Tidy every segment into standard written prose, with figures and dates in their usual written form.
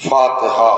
فاتحہ۔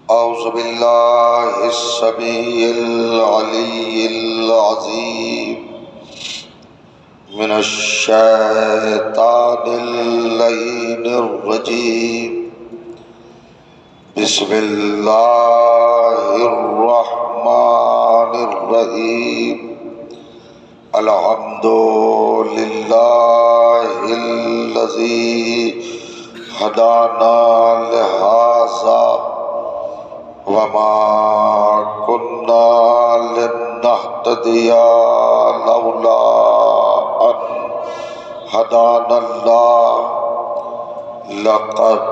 اعوذ باللہ السمیع العلی العظیم من الشیطان اللعین الرجیم، بسم اللہ الرحمن الرحیم، الحمد للہ الذی ہدانا لہذا وما كنا لنهتدي لولا أن هدانا الله، لقد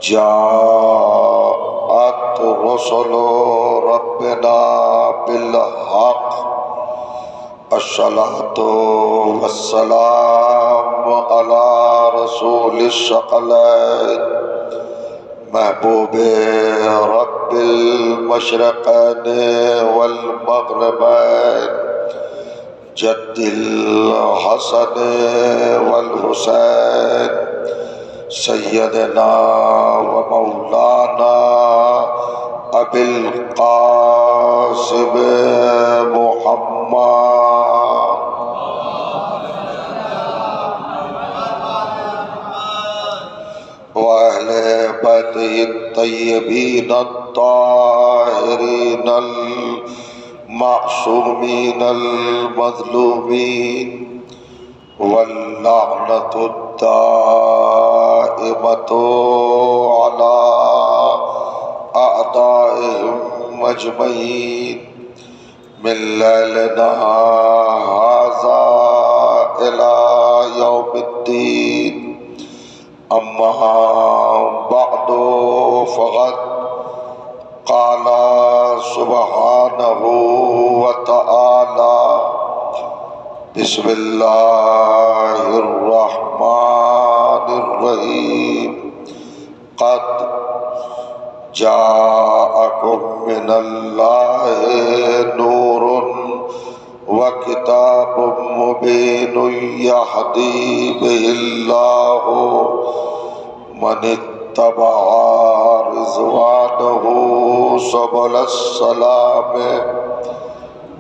جاءت رسل ربنا بالحق، الصلاة والسلام على رسول الثقلين محبوب رب المشرقین والمغربین، جد الحسن والحسین، سیدنا و مولانا ابی القاسم محمد وأهل بيته الطيبين الطاهرين المعصومين المظلومين، واللعنة الدائمة على أعدائهم أجمعين من ليلنا هذا إلى يوم الدين. اما بعد فقد قال سبحانه وتعالى، بسم الله الرحمن الرحيم، قد جاءكم من الله نور وكتاب مبين يهدي به الله من اتبع رضوانه سبل السلام،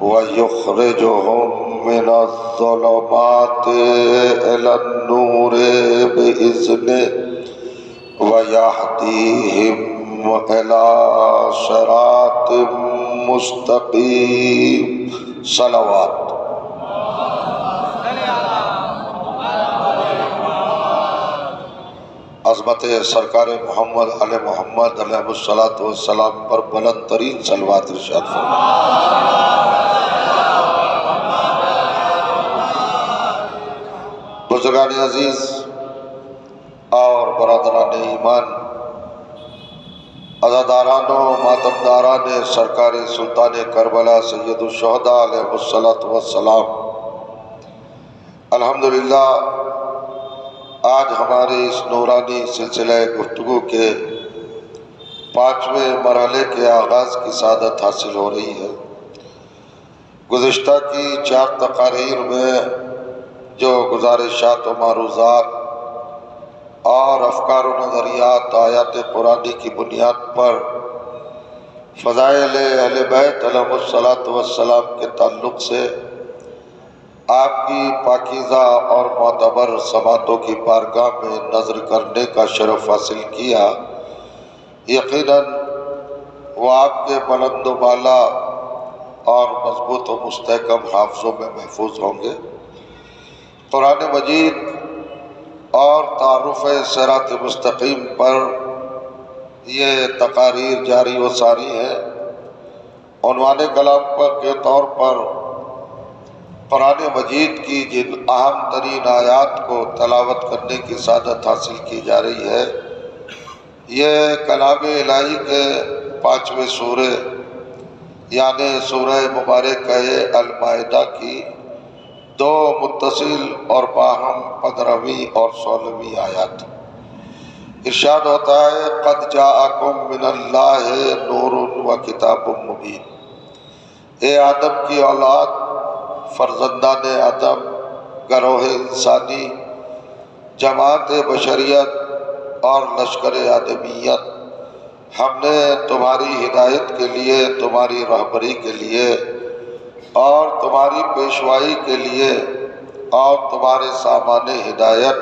ويخرجهم من الظلمات إلى النور بإذنه، ويهديهم إلى صراط مستقيم. صلوات. عظمت سرکار محمد علیہ محمد علیہ السلام پر بلند ترین صلوات ارشاد فرمائیں. بزرگان عزیز اور برادران ایمان، عزاداران و ماتمداران سرکار سلطان کربلا سید الشہداء علیہ السلام، الحمدللہ آج ہمارے اس نورانی سلسلہ گفتگو کے 5ویں مرحلے کے آغاز کی سعادت حاصل ہو رہی ہے. گزشتہ کی 4 تقاریر میں جو گزارشات و معروضات اور افکار و نظریات آیات قرآنی کی بنیاد پر فضائل اہل بیت علیہ السلام کے تعلق سے آپ کی پاکیزہ اور معتبر سماعتوں کی بارگاہ میں نظر کرنے کا شرف حاصل کیا، یقیناً وہ آپ کے بلند و بالا اور مضبوط و مستحکم حافظوں میں محفوظ ہوں گے. قرآن مجید اور تعارف صراط مستقیم پر یہ تقاریر جاری و ساری ہیں. عنوان کلام کے طور پر قرآن مجید کی جن اہم ترین آیات کو تلاوت کرنے کی سعادت حاصل کی جا رہی ہے، یہ کلام الہی کے 5ویں سورہ یعنی سورہ مبارکہ المائدہ کی 2 متصل اور باہم 15ویں اور 16ویں آیات۔ ارشاد ہوتا ہے قد جاءکم من اللہ نور و کتاب مبین۔ اے آدم کی اولاد، فرزندان آدم، گروہ انسانی، جماعت بشریت اور لشکر آدمیت، ہم نے تمہاری ہدایت کے لیے، تمہاری رہبری کے لیے اور تمہاری پیشوائی کے لیے اور تمہارے سامان ہدایت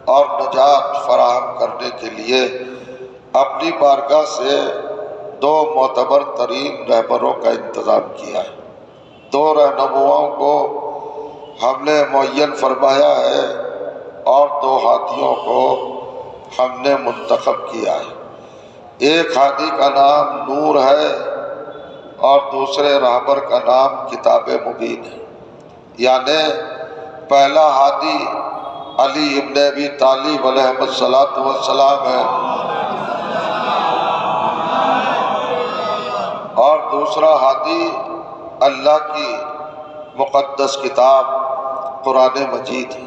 اور نجات فراہم کرنے کے لیے اپنی بارگاہ سے 2 معتبر ترین رہبروں کا انتظام کیا ہے۔ 2 رہنماؤں کو ہم نے معین فرمایا ہے اور 2 ہادیوں کو ہم نے منتخب کیا ہے۔ ایک ہادی کا نام نور ہے اور دوسرے رہبر کا نام کتاب مبین ہے، یعنی پہلا ہادی علی ابن ابی طالب علیہ السلام ہے اور دوسرا ہادی اللہ کی مقدس کتاب قرآن مجید ہے۔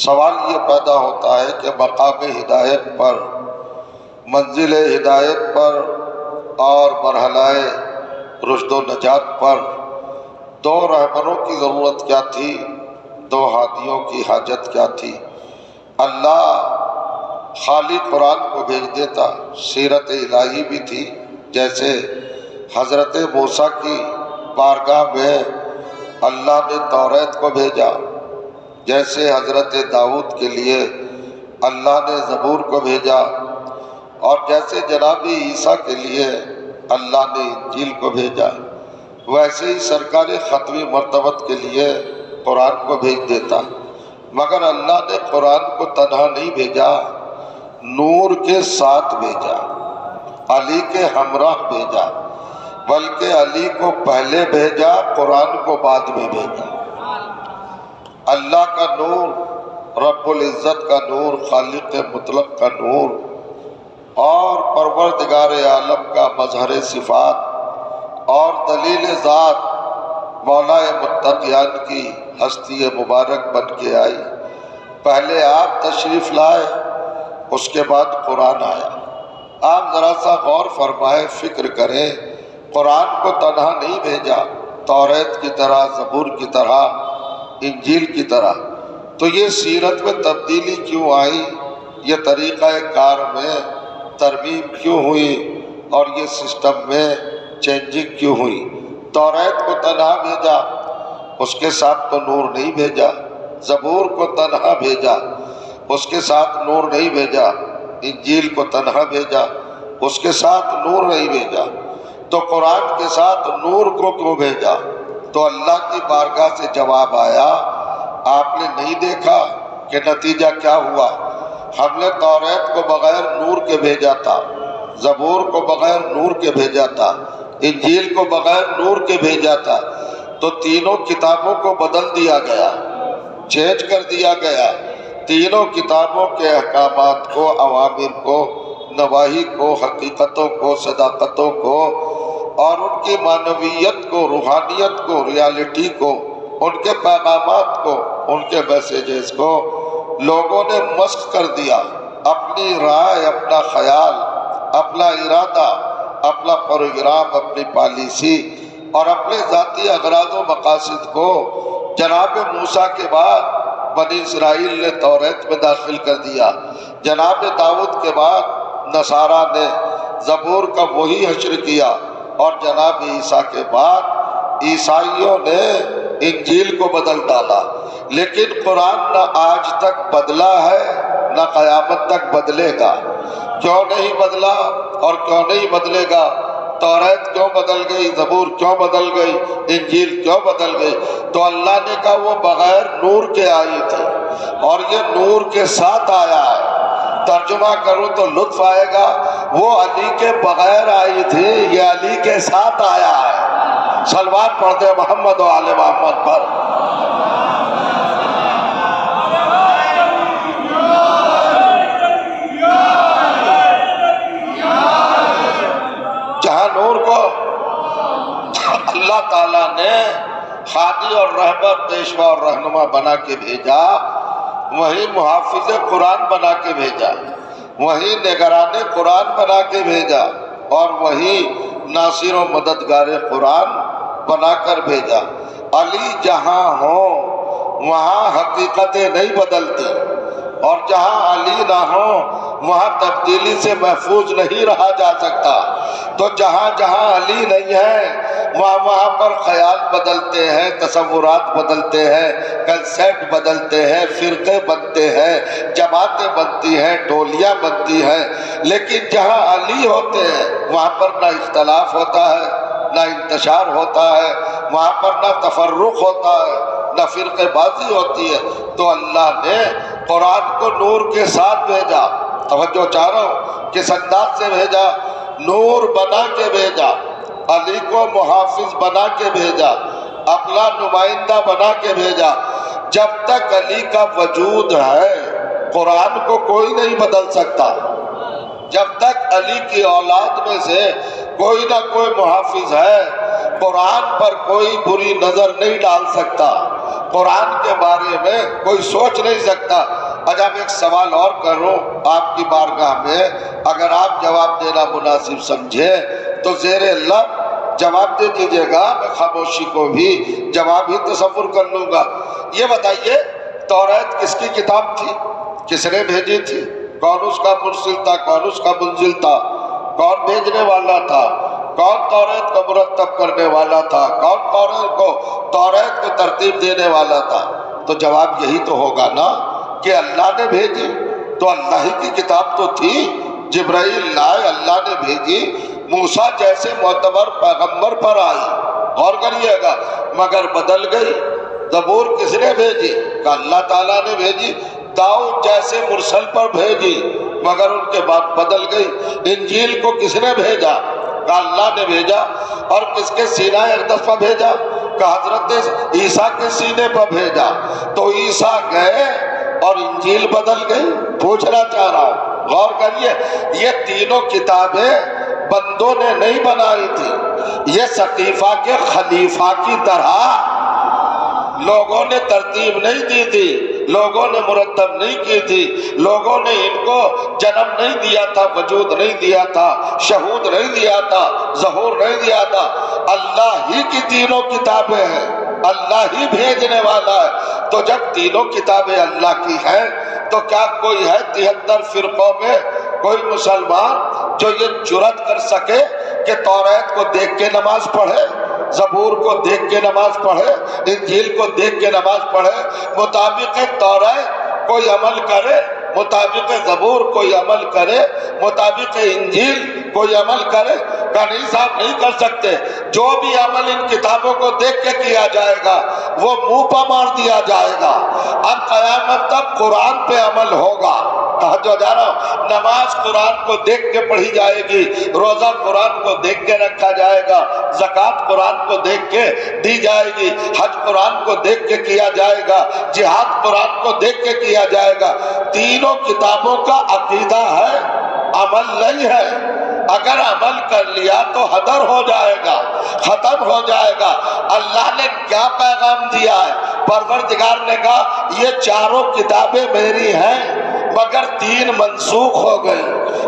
سوال یہ پیدا ہوتا ہے کہ مقام ہدایت پر، منزل ہدایت پر اور مرحلہ رشد و نجات پر 2 رہبروں کی ضرورت کیا تھی، 2 ہادیوں کی حاجت کیا تھی؟ اللہ خالی قرآن کو بھیج دیتا، سیرت الہی بھی تھی، جیسے حضرت موسیٰ کی بارگاہ میں اللہ نے توریت کو بھیجا، جیسے حضرت داؤد کے لیے اللہ نے زبور کو بھیجا، اور جیسے جناب عیسیٰ کے لیے اللہ نے انجیل کو بھیجا، ویسے ہی سرکار ختمی مرتبت کے لیے قرآن کو بھیج دیتا۔ مگر اللہ نے قرآن کو تنہا نہیں بھیجا، نور کے ساتھ بھیجا، علی کے ہمراہ بھیجا، بلکہ علی کو پہلے بھیجا، قرآن کو بعد میں بھیجا۔ اللہ کا نور، رب العزت کا نور، خالق مطلق کا نور اور پروردگار عالم کا مظہر صفات اور دلیل ذات مولا متقیان کی ہستی مبارک بن کے آئی۔ پہلے آپ تشریف لائے، اس کے بعد قرآن آیا۔ آپ ذرا سا غور فرمائے، فکر کریں، قرآن کو تنہا نہیں بھیجا، توریت کی طرح، زبور کی طرح، انجیل کی طرح۔ تو یہ سیرت میں تبدیلی کیوں آئی، یہ طریقہ کار میں ترمیم کیوں ہوئی اور یہ سسٹم میں چینجنگ کیوں ہوئی؟ توریت کو تنہا بھیجا، اس کے ساتھ تو نور نہیں بھیجا۔ زبور کو تنہا بھیجا، اس کے ساتھ نور نہیں بھیجا۔ انجیل کو تنہا بھیجا، اس کے ساتھ نور نہیں بھیجا۔ تو قرآن کے ساتھ نور کو کیوں بھیجا؟ تو اللہ کی بارگاہ سے جواب آیا، آپ نے نہیں دیکھا کہ نتیجہ کیا ہوا؟ ہم نے توریت کو بغیر نور کے بھیجا تھا، زبور کو بغیر نور کے بھیجا تھا، انجیل کو بغیر نور کے بھیجا تھا۔ تو تینوں کتابوں کو بدل دیا گیا، چینج کر دیا گیا۔ تینوں کتابوں کے احکامات کو، اوامر کو، نواہی کو، حقیقتوں کو، صداقتوں کو اور ان کی معنویت کو، روحانیت کو، ریالٹی کو، ان کے پیغامات کو، ان کے میسیجز کو لوگوں نے مسخ کر دیا۔ اپنی رائے، اپنا خیال، اپنا ارادہ، اپنا پروگرام، اپنی پالیسی اور اپنے ذاتی اغراض و مقاصد کو جناب موسیٰ کے بعد بنی اسرائیل نے توریت میں داخل کر دیا۔ جناب داؤد کے بعد نصارہ نے زبور کا وہی حشر کیا، اور جناب عیسیٰ کے بعد عیسائیوں نے انجیل کو بدل ڈالا۔ لیکن قرآن نہ آج تک بدلا ہے، نہ قیامت تک بدلے گا۔ کیوں نہیں بدلا اور کیوں نہیں بدلے گا؟ توریت کیوں بدل گئی؟ زبور کیوں بدل گئی؟ انجیل کیوں بدل گئی؟ تو اللہ نے کہا وہ بغیر نور کے آئی تھی اور یہ نور کے ساتھ آیا ہے۔ ترجمہ کروں تو لطف آئے گا، وہ علی کے بغیر آئی تھی، یہ علی کے ساتھ آیا ہے۔ صلوات پڑھتے محمد و آل محمد پر۔ نے ہادی اور رہبر، پیشوا اور رہنما بنا کے بھیجا، وہی محافظ قرآن بنا کے بھیجا، وہی نگران قرآن بنا کے بھیجا، اور وہی ناصر و مددگار قرآن بنا کر بھیجا۔ علی جہاں ہو وہاں حقیقتیں نہیں بدلتی، اور جہاں علی نہ ہو وہاں تبدیلی سے محفوظ نہیں رہا جا سکتا۔ تو جہاں جہاں علی نہیں ہے وہاں پر خیال بدلتے ہیں، تصورات بدلتے ہیں، کنسیپٹ بدلتے ہیں، فرقے بنتے ہیں، جماعتیں بنتی ہیں، ٹولیاں بنتی ہیں۔ لیکن جہاں علی ہوتے ہیں وہاں پر نہ اختلاف ہوتا ہے، نہ انتشار ہوتا ہے، وہاں پر نہ تفرق ہوتا ہے، نہ فرقے بازی ہوتی ہے۔ تو اللہ نے قرآن کو نور کے ساتھ بھیجا، توجہ چاہ رہا ہوں، کس انداز سے بھیجا؟ نور بنا کے بھیجا، علی کو محافظ بنا کے بھیجا، اپنا نمائندہ بنا کے بھیجا۔ جب تک علی کا وجود ہے قرآن کو کوئی نہیں بدل سکتا۔ جب تک علی کی اولاد میں سے کوئی نہ کوئی محافظ ہے قرآن پر کوئی بری نظر نہیں ڈال سکتا، قرآن کے بارے میں کوئی سوچ نہیں سکتا۔ اچھا میں ایک سوال اور کروں آپ کی بارگاہ میں، اگر آپ جواب دینا مناسب سمجھیں تو زیر لب جواب دے دیجیے گا، میں خاموشی کو بھی جواب ہی تصور کر لوں گا۔ یہ بتائیے توریت کس کی کتاب تھی؟ کس نے بھیجی تھی؟ کون اس کا مرسل تھا؟ کون اس کا منزل تھا؟ کون بھیجنے والا تھا؟ کون توریت کو مرتب کرنے والا تھا؟ کون توریت کو ترتیب دینے والا تھا؟ تو جواب یہی تو ہوگا نا کہ اللہ نے بھیجی۔ تو اللہ ہی کی کتاب تو تھی، جبرائیل لائے، اللہ نے بھیجی، موسیٰ جیسے معتبر پیغمبر پر آئی، غور کریے گا، مگر بدل گئی۔ زبور کس نے بھیجی؟ کہ اللہ تعالیٰ نے بھیجی۔ داؤد جیسے مرسل پر بھیجی، مگر ان کے بعد بدل گئی۔ انجیل کو کس نے بھیجا؟ کہ اللہ نے بھیجا۔ اور کس کے سینہ اقدس پر بھیجا؟ کہ حضرت عیسیٰ کے سینے پر بھیجا۔ تو عیسیٰ گئے اور انجیل بدل گئی۔ پوچھنا چاہ رہا ہوں، غور کریے، یہ تینوں کتابیں بندوں نے نہیں بنائی تھی، یہ سقیفہ کے خلیفہ کی طرح لوگوں نے ترتیب نہیں دی تھی، لوگوں نے مرتب نہیں کی تھی، لوگوں نے ان کو جنم نہیں دیا تھا، وجود نہیں دیا تھا، شہود نہیں دیا تھا، ظہور نہیں دیا تھا۔ اللہ ہی کی تینوں کتابیں ہیں، اللہ ہی بھیجنے والا ہے۔ تو جب تینوں کتابیں اللہ کی ہیں تو کیا کوئی ہے 73 فرقوں میں کوئی مسلمان جو یہ جرات کر سکے کہ توریت کو دیکھ کے نماز پڑھے، زبور کو دیکھ کے نماز پڑھے، انجیل کو دیکھ کے نماز پڑھے، مطابق توریت کوئی عمل کرے، مطابق زبور کوئی عمل کرے، مطابق انجیل کوئی عمل کرے؟ کہ نہیں صاحب نہیں کر سکتے۔ جو بھی عمل ان کتابوں کو دیکھ کے کیا جائے گا وہ منہ پہ مار دیا جائے گا۔ اب قیامت تک قرآن پہ عمل ہوگا۔ توجہ جا رہا ہوں، نماز قرآن کو دیکھ کے پڑھی جائے گی، روزہ قرآن کو دیکھ کے رکھا جائے گا، زکوٰۃ قرآن کو دیکھ کے دی جائے گی، حج قرآن کو دیکھ کے کیا جائے گا، جہاد قرآن کو دیکھ کے کیا جائے گا۔ تینوں کتابوں کا عقیدہ ہے، عمل نہیں ہے۔ اگر عمل کر لیا تو حدر ہو جائے گا، ختم ہو جائے گا۔ اللہ نے کیا پیغام دیا ہے؟ پروردگار نے کہا یہ چاروں کتابیں میری ہیں مگر 3 منسوخ ہو گئی،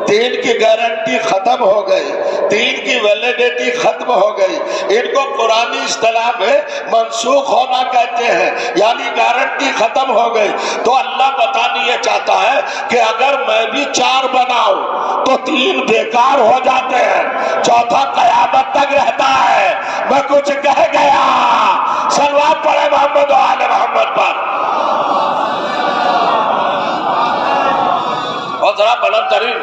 3 کی گارنٹی ختم ہو گئی، 3 کی ویلیڈیٹی ختم ہو گئی۔ ان کو قرآنی اصطلاح میں منسوخ ہونا کہتے ہیں، یعنی گارنٹی ختم ہو گئی۔ تو اللہ بتانا یہ چاہتا ہے کہ اگر میں بھی 4 بناؤں تو 3 بیکار ہو جاتے ہیں، چوتھا قیامت تک رہتا ہے۔ میں کچھ کہہ گیا، صلوات پڑھے محمد و آل محمد پر۔ اور ذرا بلند ترین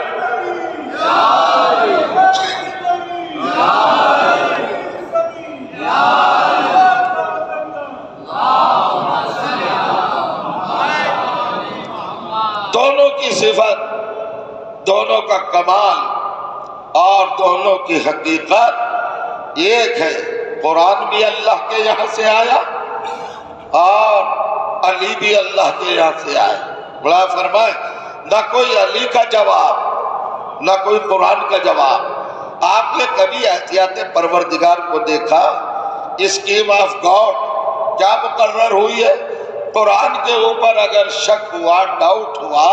دونوں کی صفت، دونوں کا کمال اور دونوں کی حقیقت ایک ہے۔ قرآن بھی اللہ کے یہاں سے آیا اور علی بھی اللہ کے یہاں سے آئے۔ بڑا فرمائے نہ کوئی علی کا جواب نہ کوئی قرآن کا جواب۔ آپ نے کبھی احتیاط پروردگار کو دیکھا اسکیم آف گاڈ کیا مقرر ہوئی ہے؟ قرآن کے اوپر اگر شک ہوا، ڈاؤٹ ہوا،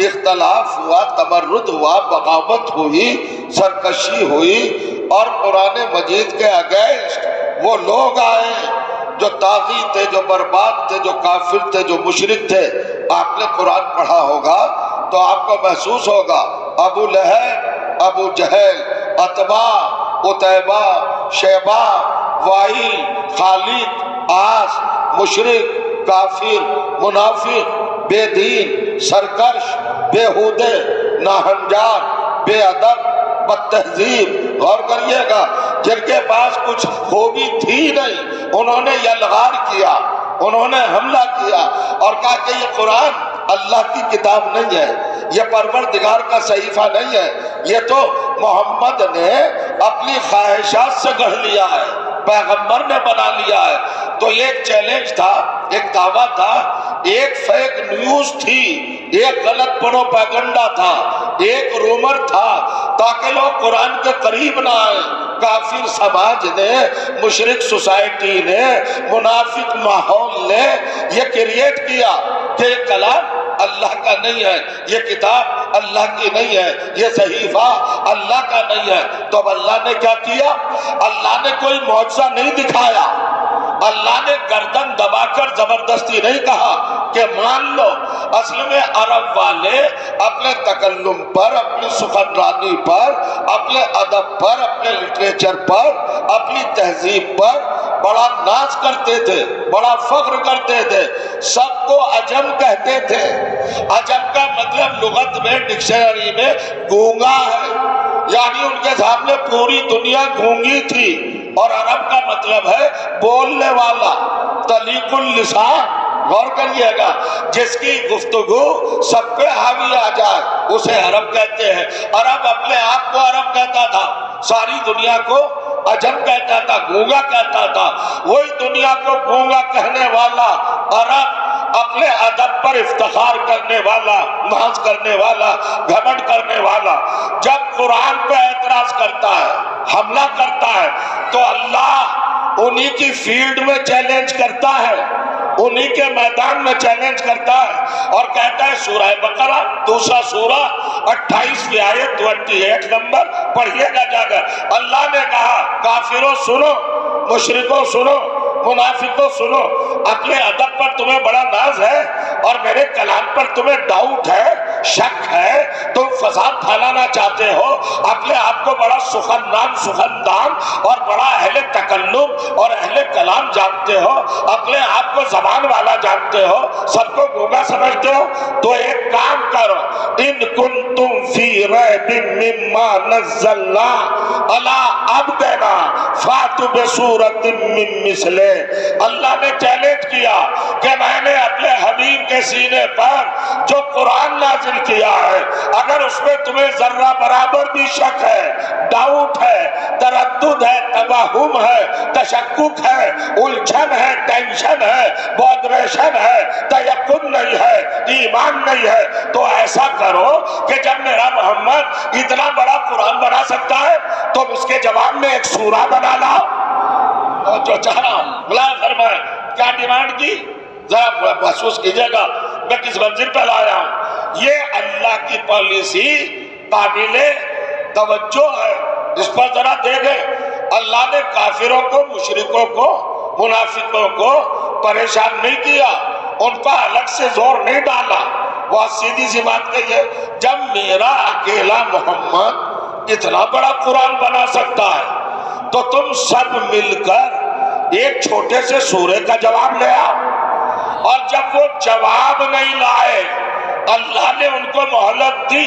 اختلاف ہوا، تمرد ہوا، بغاوت ہوئی، سرکشی ہوئی اور قرآن مجید کے اگینسٹ وہ لوگ آئے جو طاغی تھے، جو برباد تھے، جو کافر تھے، جو مشرک تھے، آپ نے قرآن پڑھا ہوگا تو آپ کو محسوس ہوگا ابو لہب، ابو جہل، عتبہ، عتیبہ، شیبہ، وائل، خالد، عاص، مشرک، کافر، منافق، بے دین، سرکش، بےہودے، ناہنجار، بے ادب، بد تہذیب، غور کریے گا، جن کے پاس کچھ خوبی تھی نہیں، انہوں نے یلغار کیا، انہوں نے حملہ کیا اور کہا کہ یہ قرآن اللہ کی کتاب نہیں ہے، یہ پروردگار کا صحیفہ نہیں ہے، یہ تو محمد نے اپنی خواہشات سے گڑھ لیا ہے، پیغمبر نے بنا لیا ہے۔ تو یہ ایک چیلنج تھا، ایک دعویٰ تھا، ایک فیک نیوز تھی، ایک غلط پروپیگنڈا تھا، ایک رومر تھا، تاکہ لوگ قرآن کے قریب نہ آئیں۔ کافر سماج نے، مشرک سوسائٹی نے، منافق ماحول نے یہ کریٹ کیا کہ یہ کلام اللہ کا نہیں ہے، یہ کتاب اللہ کی نہیں ہے، یہ صحیفہ اللہ کا نہیں ہے۔ تو اب اللہ نے کیا کیا؟ اللہ نے کوئی معجزہ نہیں دکھایا، اللہ نے گردن دبا کر زبردستی نہیں کہا کہ مان لو۔ اصل میں عرب والے اپنے تکلم پر، اپنی سخنرانی پر، اپنے ادب پر، اپنے لٹریچر پر، اپنی تہذیب پر بڑا ناز کرتے تھے، بڑا فخر کرتے تھے، سب کو عجم کہتے تھے۔ عجم کا مطلب لغت میں، ڈکشنری میں گونگا ہے، یعنی ان کے سامنے پوری دنیا گونگی تھی۔ اور عرب کا مطلب ہے بولنے والا، طلیق اللسان۔ غور کریے گا، جس کی گفتگو سب پہ حاوی آ جائے اسے عرب کہتے ہیں۔ عرب اپنے آپ کو عرب کہتا تھا، ساری دنیا کو عجم کہتا تھا، گونگا کہتا تھا۔ وہی دنیا کو گونگا کہنے والا عرب اپنے ادب پر افتخار کرنے والا، ناز کرنے والا، گھمنڈ کرنے والا، جب قرآن پہ اعتراض کرتا ہے، حملہ کرتا ہے، تو اللہ انہی کی فیلڈ میں چیلنج کرتا ہے، انہی کے میدان میں چیلنج کرتا ہے اور کہتا ہے۔ سورہ بقرہ دوسرا سورہ 28 آیت 28 نمبر پڑھیے گا جا کر۔ اللہ نے کہا کافروں سنو، مشرکوں سنو، منافقوں سنو، اپنے ادب پر تمہیں بڑا ناز ہے اور میرے کلام پر تمہیں ڈاؤٹ ہے، شک ہے، تم فساد پھیلانا چاہتے ہو، اپنے آپ کو بڑا سخندان اور بڑا اہل تکلم اور اہل کلام جانتے ہو، اپنے آپ کو زبان والا جانتے ہو، سب کو گونگا سمجھتے ہو، تو ایک کام کرو، ان کنتم فی ریب مما نزلنا علی عبدنا فاتوا بسورۃ من مثلہ۔ اللہ نے چیلنج کیا کہ میں نے اپنے حبیب کے سینے پر جو قرآن نازل کیا ہے، اگر اس میں تمہیں ذرہ برابر بھی شک ہے، ڈاؤٹ ہے، تردد ہے، توہم ہے، تشکک ہے، الجھن ہے، ٹینشن ہے، بودریشن ہے، تیقن نہیں ہے، ایمان نہیں ہے، تو ایسا کرو کہ جب میرا محمد اتنا بڑا قرآن بنا سکتا ہے تو اس کے جواب میں ایک سورہ بنا لاؤ۔ اور جو چاہ رہا ہوں بلا فرمائے، کیا ڈیمانڈ کی؟ ذرا محسوس کیجئے گا میں کس منزل پہ لایا ہوں۔ یہ اللہ کی پالیسی قابل توجہ ہے، اس پر ذرا دیکھیں۔ اللہ نے کافروں کو، مشرکوں کو، منافقوں کو پریشان نہیں کیا، ان پر الگ سے زور نہیں ڈالا۔ بہت سیدھی سی بات کہی ہے، جب میرا اکیلا محمد اتنا بڑا قرآن بنا سکتا ہے تو تم سب مل کر ایک چھوٹے سے سورے کا جواب لے آؤ۔ اور جب وہ جواب نہیں لائے، اللہ نے ان کو مہلت دی،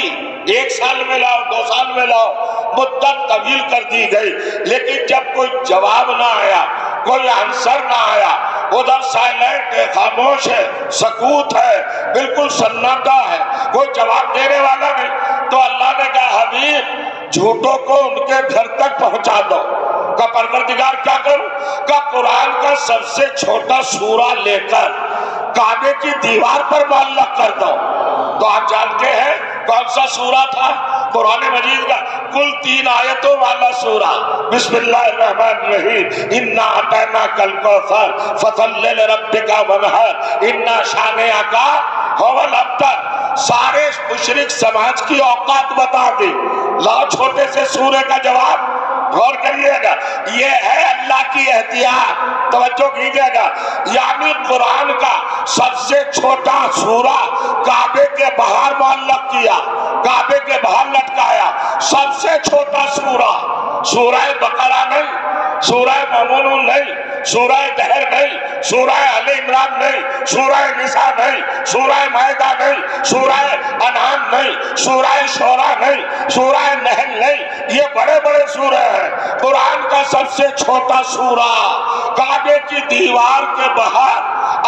1 سال میں لاؤ، 2 سال میں لاؤ، مدت طویل کر دی گئی، لیکن جب کوئی جواب نہ آیا، کوئی آنسر نہ آیا، ادھر سائلنٹ ہے، خاموش ہے، سکوت ہے، بالکل سناٹا ہے، کوئی جواب دینے والا نہیں، تو اللہ نے کہا حبیب جھوٹوں کو ان کے گھر تک پہنچا دو۔ کا پروردگار کیا کروں؟ کا قرآن کا سب سے چھوٹا سورہ لے کر کعبے کی دیوار پر معلق کر دو۔ تو آپ جانتے ہیں کون سا سورہ تھا؟ قرآن مجید کا کل 3 آیتوں والا سورہ، بسم اللہ الرحمن الرحیم، انا اعطیناک الکوثر فصل لربک وانحر انا شانئک هو الابتر۔ سارے مشرک سماج کی اوقات بتا دی، لاؤ چھوٹے سے سورے کا جواب، غور کریے گا، یہ ہے اللہ کی احتیاط، توجہ کیجیے گا۔ یعنی قرآن کا سب سے چھوٹا سورہ کعبے کے باہر معلق کیا، کعبے کے باہر لٹکایا، سب سے چھوٹا سورہ، سورہ بقرہ نہیں، سورہ مومنون نہیں، سورہ دہر نہیں، سورہ آل عمران نہیں، سورہ نساء نہیں، سورہ مائدہ نہیں، سورہ انعام نہیں، سورہ شعراء نہیں، سورہ نحل نہیں، یہ بڑے بڑے سورہ ہیں۔ قرآن کا سب سے چھوٹا سورہ کعبے کی دیوار کے باہر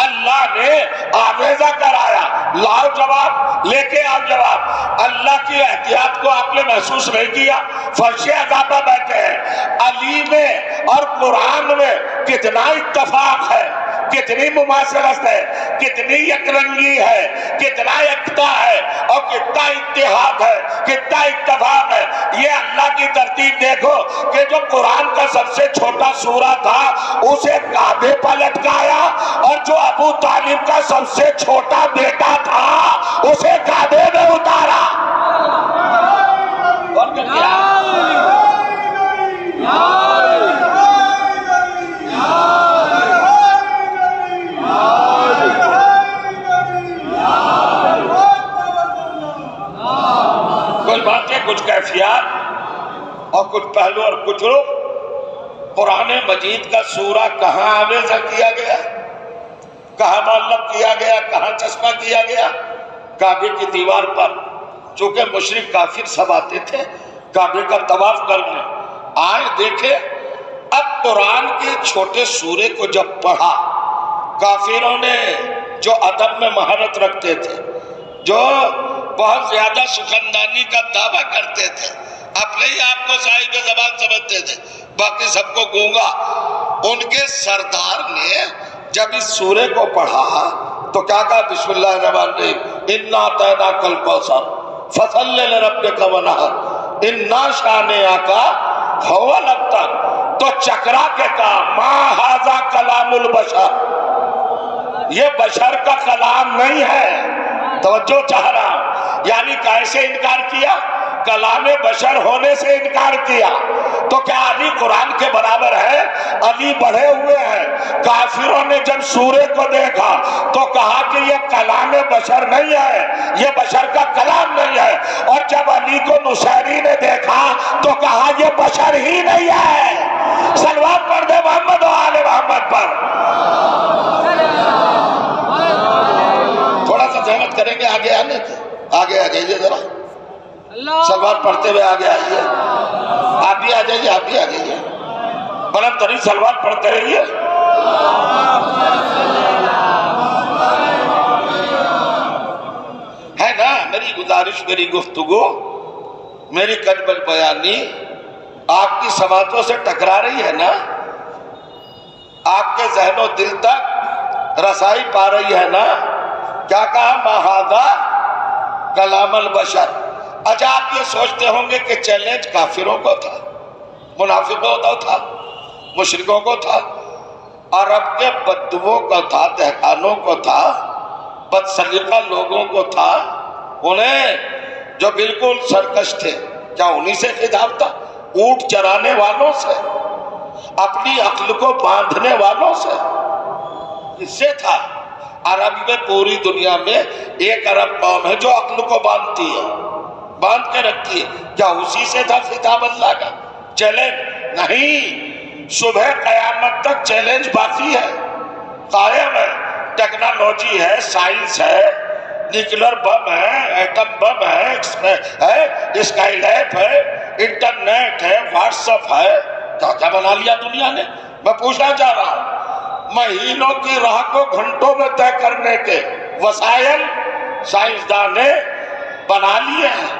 اللہ نے آویزہ کرایا، لاؤ جواب، لے کے آؤ جواب۔ اللہ کی احتیاط کو آپ نے محسوس نہیں کیا؟ فرش عذاب پر بیٹھے ہیں، علی میں اور قرآن میں کتنا اتفاق ہے، کتنی مماثلت ہے، کتنی یکرنگی ہے، کتنا یکتا ہے، اور کتنا اتحاد ہے، کتنا اتفاق ہے۔ یہ اللہ کی ترتیب دیکھو کہ جو قرآن کا سب سے چھوٹا سورہ تھا اسے کعبے پر لٹکایا، اور جو ابو طالب کا سب سے چھوٹا بیٹا تھا اسے کعبے میں اتارا۔ اور کیا کچھ باتیں، کچھ کیفیات اور کچھ پہلو اور کچھ رخ۔ قرآن مجید کا سورہ کہاں آویزہ کیا گیا، کہاں معلق کیا گیا، کہاں چسپاں کیا گیا؟ کعبے کی دیوار پر۔ چونکہ مشرک کافر سب آتے تھے کعبے کا طواف کرنے، آئے دیکھے، اب قرآن کے چھوٹے سورے کو جب پڑھا، کافروں نے جو ادب میں مہارت رکھتے تھے، جو بہت زیادہ سخندانی کا دعویٰ کرتے تھے، اپنے ہی آپ کو صاحب زبان سمجھتے تھے، باقی سب کو گونگا، ان کے سردار نے جب اس سورے کو پڑھا تو کیا کہا؟ بسم اللہ الرحمن الرحیم، انا اعطیناک الکوثر فصل لربک وانحر انا شانئک هو الابتر۔ تو چکرا کے کہا ما ھذا کلام البشر، یہ بشر کا کلام نہیں ہے۔ توجہ چاہ رہا ہوں، یعنی کیسے انکار کیا؟ کلام بشر ہونے سے انکار کیا۔ تو کیا علی قرآن کے برابر ہے؟ علی بڑھے ہوئے ہیں۔ کافروں نے جب سورے کو دیکھا تو کہا کہ یہ کلام بشر نہیں ہے، یہ بشر کا کلام نہیں ہے، اور جب علی کو نصیری نے دیکھا تو کہا یہ بشر ہی نہیں ہے۔ صلوات پڑھ دے محمد و آل محمد پر۔ تھوڑا سا زحمت کریں گے آگے آنے کی، آگے آ جائیے ذرا، سلوات پڑھتے ہوئے آگے آئیے، آپ بھی آ جائیے، آپ بھی آ جائیے، بلند ترین سلوات پڑھتے رہیے۔ ہے نا میری گزارش، میری گفتگو، میری کجبل بیانی آپ کی سماعتوں سے ٹکرا رہی ہے نا؟ آپ کے ذہن و دل تک رسائی پا رہی ہے نا؟ کیا کہا؟ ما ھذا کلام البشر۔ اچھا آپ یہ سوچتے ہوں گے کہ چیلنج کافروں کو تھا، منافقوں کو تھا، مشرکوں کو تھا، عرب کے بدووں کو تھا، دہقانوں کو تھا، بد سلیقہ لوگوں کو تھا، انہیں جو بالکل سرکش تھے، کیا انہی سے خطاب تھا؟ اونٹ چرانے والوں سے، اپنی عقل کو باندھنے والوں سے، اس سے تھا۔ عرب میں پوری دنیا میں ایک عرب قوم ہے جو عقل کو باندھتی ہے، باندھ کے رکھتی ہے، کیا اسی سے تھا خطاب اللہ کا؟ چیلنج نہیں، صبح قیامت تک چیلنج باقی ہے، قائم ہے۔ ٹیکنالوجی ہے، سائنس ہے، نیوکلر بم ہے، ایٹم بم ہے، اسکائی لیب ہے، انٹرنیٹ ہے، واٹس ایپ ہے، کیا کیا بنا لیا دنیا نے۔ میں پوچھنا چاہ رہا ہوں، مہینوں کی راہ کو گھنٹوں میں طے کرنے کے وسائل سائنسدان نے بنا لیے ہیں،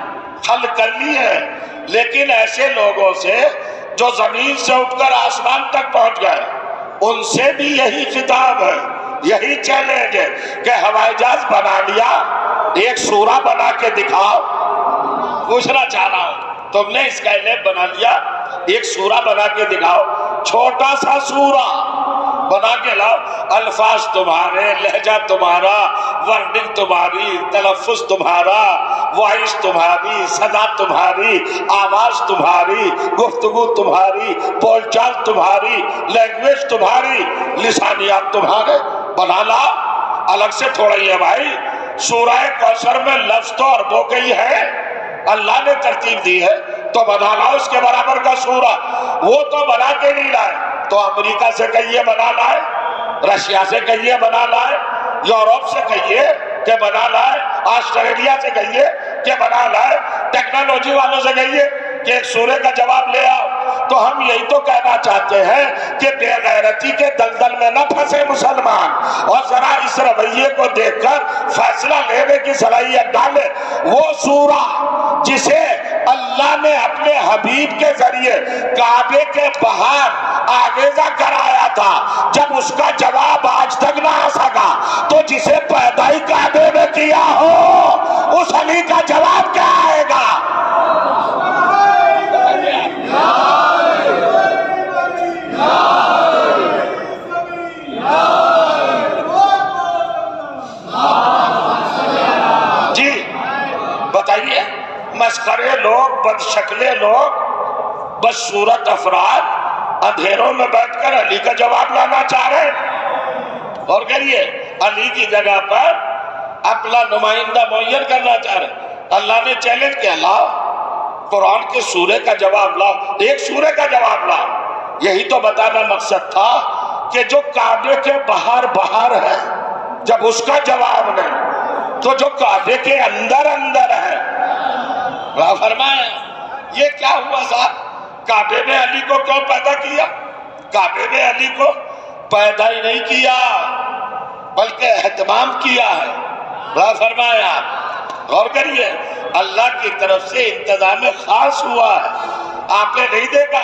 حل کر لیے ہیں، لیکن ایسے لوگوں سے جو زمین سے اٹھ کر آسمان تک پہنچ گئے، ان سے بھی یہی خطاب ہے، یہی چیلنج ہے کہ ہوائی جہاز بنا لیا، ایک سورہ بنا کے دکھاؤ۔ پوچھنا چاہ رہا ہوں تم نے اس کا لیب بنا لیا، ایک سورہ بنا کے دکھاؤ، چھوٹا سا سورہ بنا کے لاؤ، الفاظ تمہارے، لہجہ تمہارا، ورڈنگ تمہاری، تلفظ تمہارا، وائس تمہاری، صدا تمہاری، آواز تمہاری، گفتگو تمہاری، بول چال تمہاری، لینگویج تمہاری، لسانیات تمہارے، بنا لاؤ۔ الگ سے تھوڑا ہی ہے بھائی، سورہ کوثر میں لفظ تو اربوں کے ہی ہے، اللہ نے ترتیب دی ہے، تو بنا لاؤ اس کے برابر کا سورہ۔ وہ تو بنا کے نہیں لائے، تو امریکہ سے کہیے بنا لائے، رشیا سے کہیے بنا لائے، یورپ سے کہیے کہ بنا لائے، آسٹریلیا سے کہیے کہ بنا لائے، ٹیکنالوجی والوں سے کہیے کہ ایک سورے کا جواب لے آؤ۔ تو ہم یہی تو کہنا چاہتے ہیں کہ بے غیرتی کے دلدل میں نہ پھنسے مسلمان، اور ذرا اس رویے کو دیکھ کر فیصلہ لینے کی صلاحیت ڈالے۔ وہ سورہ جسے اللہ نے اپنے حبیب کے ذریعے کعبے کے باہر آویزہ کرایا تھا، جب اس کا جواب آج تک نہ آ سکا، تو جسے پیدا ہی کعبے میں کیا ہو اس علی کا جواب کیا آئے گا؟ جی بتائیے، مسخرے لوگ، بدشکلے لوگ، بدصورت افراد اندھیروں میں بیٹھ کر علی کا جواب لانا چاہ رہے ہیں، اور کریے علی کی جگہ پر اپنا نمائندہ معین کرنا چاہ رہے ہیں۔ اللہ نے چیلنج کیا، لاؤ قرآن کے سورے کا جواب لاؤ، ایک سورے کا جواب لاؤ۔ یہی تو بتانا مقصد تھا کہ جو کعبے کے باہر ہے، جب اس کا جواب نہیں تو جو کعبے کے اندر ہے۔ فرمایا یہ کیا ہوا صاحب؟ کعبے میں علی کو کیوں پیدا کیا؟ کعبے میں علی کو پیدا ہی نہیں کیا بلکہ اہتمام کیا ہے۔ فرمایا غور کریے، اللہ کی طرف سے انتظام خاص ہوا ہے۔ آپ نے نہیں دیکھا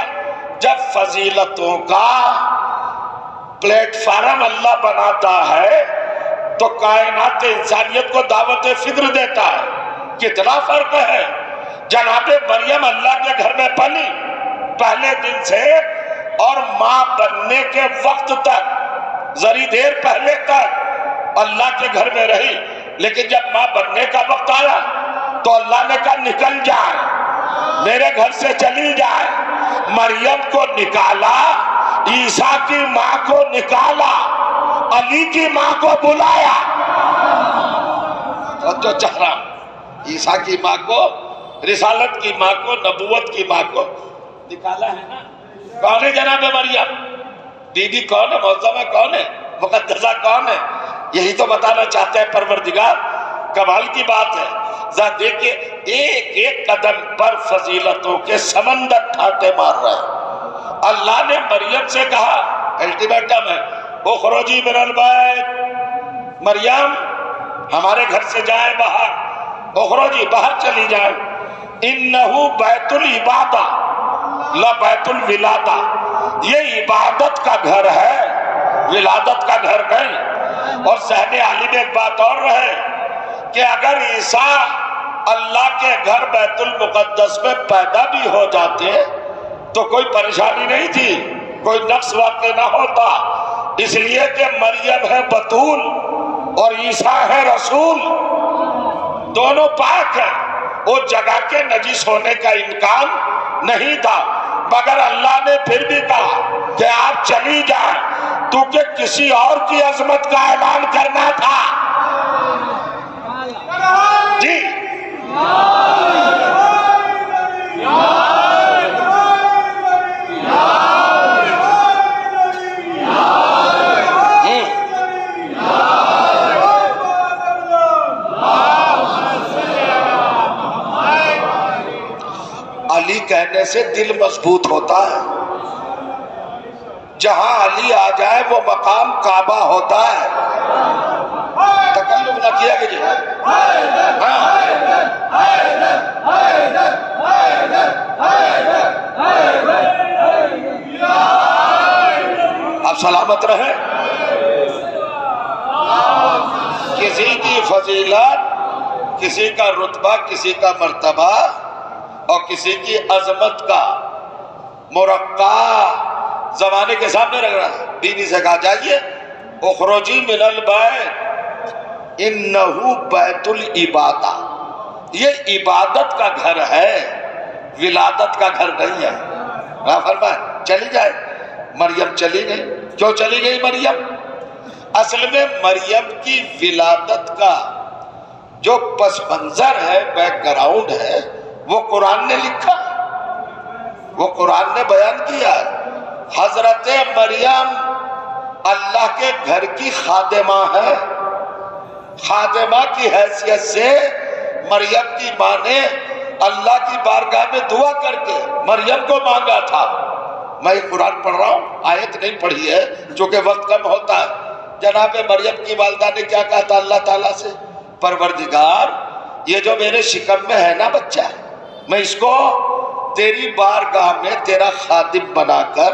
جب فضیلتوں کا پلیٹ فارم اللہ بناتا ہے تو کائنات انسانیت کو دعوت فکر دیتا ہے۔ کتنا فرق ہے؟ جناب مریم اللہ کے گھر میں پلی پہلے دن سے، اور ماں بننے کے وقت تک، ذری دیر پہلے تک اللہ کے گھر میں رہی، لیکن جب ماں بننے کا وقت آیا تو اللہ نے کہا نکل جائے، میرے گھر سے چلی جائے۔ مریم کو نکالا، عیسیٰ کی ماں کو نکالا، علی کی ماں کو بلایا۔ تو چہرہ عیسیٰ کی ماں کو، رسالت کی ماں کو، نبوت کی ماں کو نکالا ہے نا۔ کون ہے جناب مریم؟ بی بی کون ہے؟ معظمہ کون ہے؟ مقدسہ کون ہے؟ یہی تو بتانا چاہتے ہیں پروردگار۔ کمال کی بات ہے، ذرا دیکھیں ایک ایک قدم پر فضیلتوں کے سمندر ٹھاٹے مار رہے ہیں۔ اللہ نے مریم سے کہا، الٹیمیٹم ہے، اخرجی من البیت، مریم ہمارے گھر سے جائے باہر، اخرجی باہر چلی جائے، انہو بیت العبادہ لا بیت الولادہ، یہ عبادت کا گھر ہے، ولادت کا گھر نہیں۔ اور ذہن علی میں ایک بات اور رہے کہ اگر عیسیٰ اللہ کے گھر بیت المقدس میں پیدا بھی ہو جاتے تو کوئی پریشانی نہیں تھی، کوئی نقص واقع نہ ہوتا، اس لیے کہ مریم ہے بتول اور عیسیٰ ہے رسول، دونوں پاک ہیں، وہ جگہ کے نجس ہونے کا امکان نہیں تھا، مگر اللہ نے پھر بھی کہا کہ آپ چلی جائیں، کیونکہ کسی اور کی عظمت کا اعلان کرنا تھا۔ جی علی کہنے سے دل مضبوط ہوتا ہے، جہاں علی آ جائے وہ مقام کعبہ ہوتا ہے۔ تکلف نہ کیا کہ جی آپ سلامت رہیں۔ کسی کی فضیلت، کسی کا رتبہ، کسی کا مرتبہ اور کسی کی عظمت کا مرقع زمانے کے سامنے رکھ رہا ہے. بیوی سے کہا جائیے اخرجی من البیت انہو بیت العبادہ، یہ عبادت کا گھر ہے، ولادت کا گھر نہیں ہے. فرمایا چلی جائے. مریم چلی گئی. کیوں چلی گئی مریم؟ اصل میں مریم کی ولادت کا جو پس منظر ہے، بیک گراؤنڈ ہے، وہ قرآن نے لکھا، وہ قرآن نے بیان کیا ہے. حضرت مریم اللہ کے گھر کی خادمہ ہے. خادمہ کی حیثیت سے مریم کی ماں نے اللہ کی بارگاہ میں دعا کر کے مریم کو مانگا تھا. میں قرآن پڑھ رہا ہوں، آیت نہیں پڑھی ہے چونکہ وقت کم ہوتا ہے. جناب مریم کی والدہ نے کیا کہا تھا اللہ تعالیٰ سے؟ پروردگار، یہ جو میرے شکم میں ہے نا بچہ، میں اس کو تیری بارگاہ میں تیرا خادم بنا کر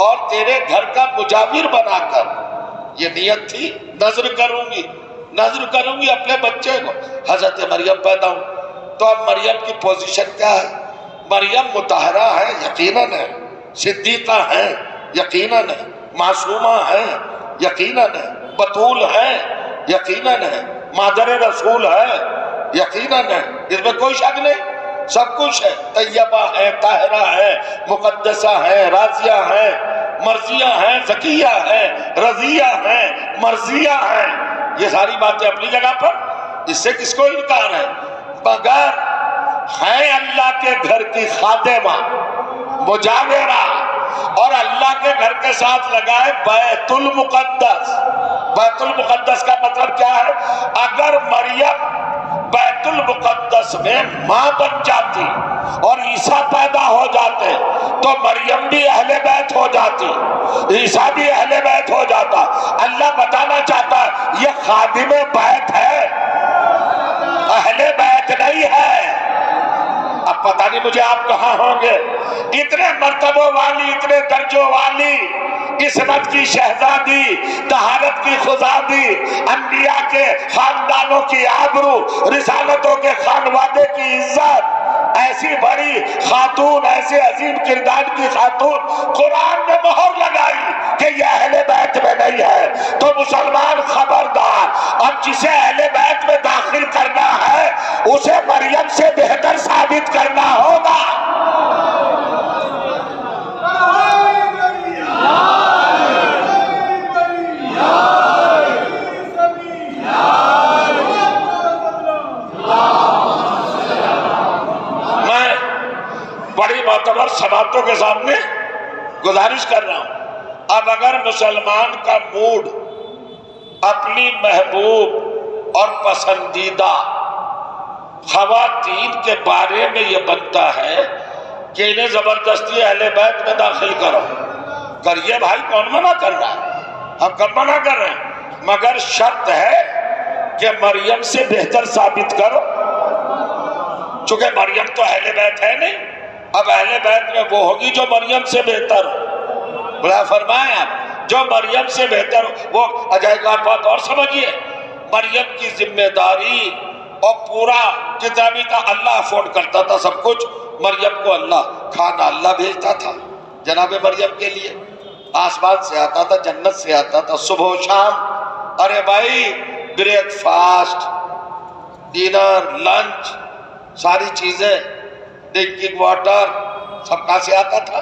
اور تیرے گھر کا مجاور بنا کر، یہ نیت تھی، نظر کروں گی اپنے بچے کو. حضرت مریم پیدا ہوں تو اب مریم کی پوزیشن کیا ہے؟ مریم مطہرہ ہے، یقیناً ہے، صدیقہ ہے، یقیناً ہے، معصومہ ہے، یقیناً ہے، بطول ہے، یقیناً ہے، مادر رسول ہے، یقیناً ہے، اس میں کوئی شک نہیں. سب کچھ ہے، طیبہ ہے، طاہرہ ہے، مقدسہ ہے، راضیہ ہے، مرضیہ ہے، زکیہ ہے، رضیہ ہے، مرضیہ ہے. یہ ساری باتیں اپنی جگہ پر، اس سے کس کو انکار ہے؟ مگر ہے اللہ کے گھر کی خادمہ، مجاورہ، اور اللہ کے گھر کے ساتھ لگائے بیت المقدس. بیت المقدس کا مطلب کیا ہے؟ اگر مریم بیت المقدس میں ماں بن جاتی اور عیسیٰ پیدا ہو جاتے تو مریم بھی اہل بیت ہو جاتی، عیسیٰ بھی اہل بیت ہو جاتا. اللہ بتانا چاہتا ہے یہ خادم بیت ہے، اہل بیت نہیں ہے. اب پتہ نہیں مجھے آپ کہاں ہوں گے. اتنے مرتبوں والی، اتنے درجوں والی، عصمت کی شہزادی، طہارت کی خزادی، انبیاء کے خاندانوں کی آبرو، رسالتوں کے خانوادے کی عزت، ایسی بڑی خاتون، ایسے عظیم کردار کی خاتون قرآن نے مہر لگائی کہ یہ اہل بیت میں نہیں ہے. تو مسلمان خبردار، اب جسے اہل بیت میں داخل کرنا ہے اسے مریم سے بہتر ثابت کرنا ہوگا. بڑی معتبر سماعتوں کے سامنے گزارش کر رہا ہوں، اب اگر مسلمان کا موڈ اپنی محبوب اور پسندیدہ خواتین کے بارے میں یہ بنتا ہے کہ انہیں زبردستی اہل بیت میں داخل کرو، کریے بھائی، کون منع کر رہا ہے؟ ہم کب منع کر رہے ہیں؟ مگر شرط ہے کہ مریم سے بہتر ثابت کرو، چونکہ مریم تو اہل بیت ہے نہیں. اب اہل بیت میں وہ ہوگی جو مریم سے بہتر ہو. بلا فرمایا جو مریم سے بہتر ہو. وہ عجائب بات اور سمجھیے، مریم کی ذمہ داری اور پورا جتنا بھی تھا اللہ افورڈ کرتا تھا سب کچھ. مریم کو اللہ کھانا اللہ بھیجتا تھا جناب مریم کے لیے، آسمان سے آتا تھا، جنت سے آتا تھا، صبح و شام. ارے بھائی بریک فاسٹ، ڈنر، لنچ، ساری چیزیں، ڈرنکنگ واٹر، سب کہاں سے آتا تھا؟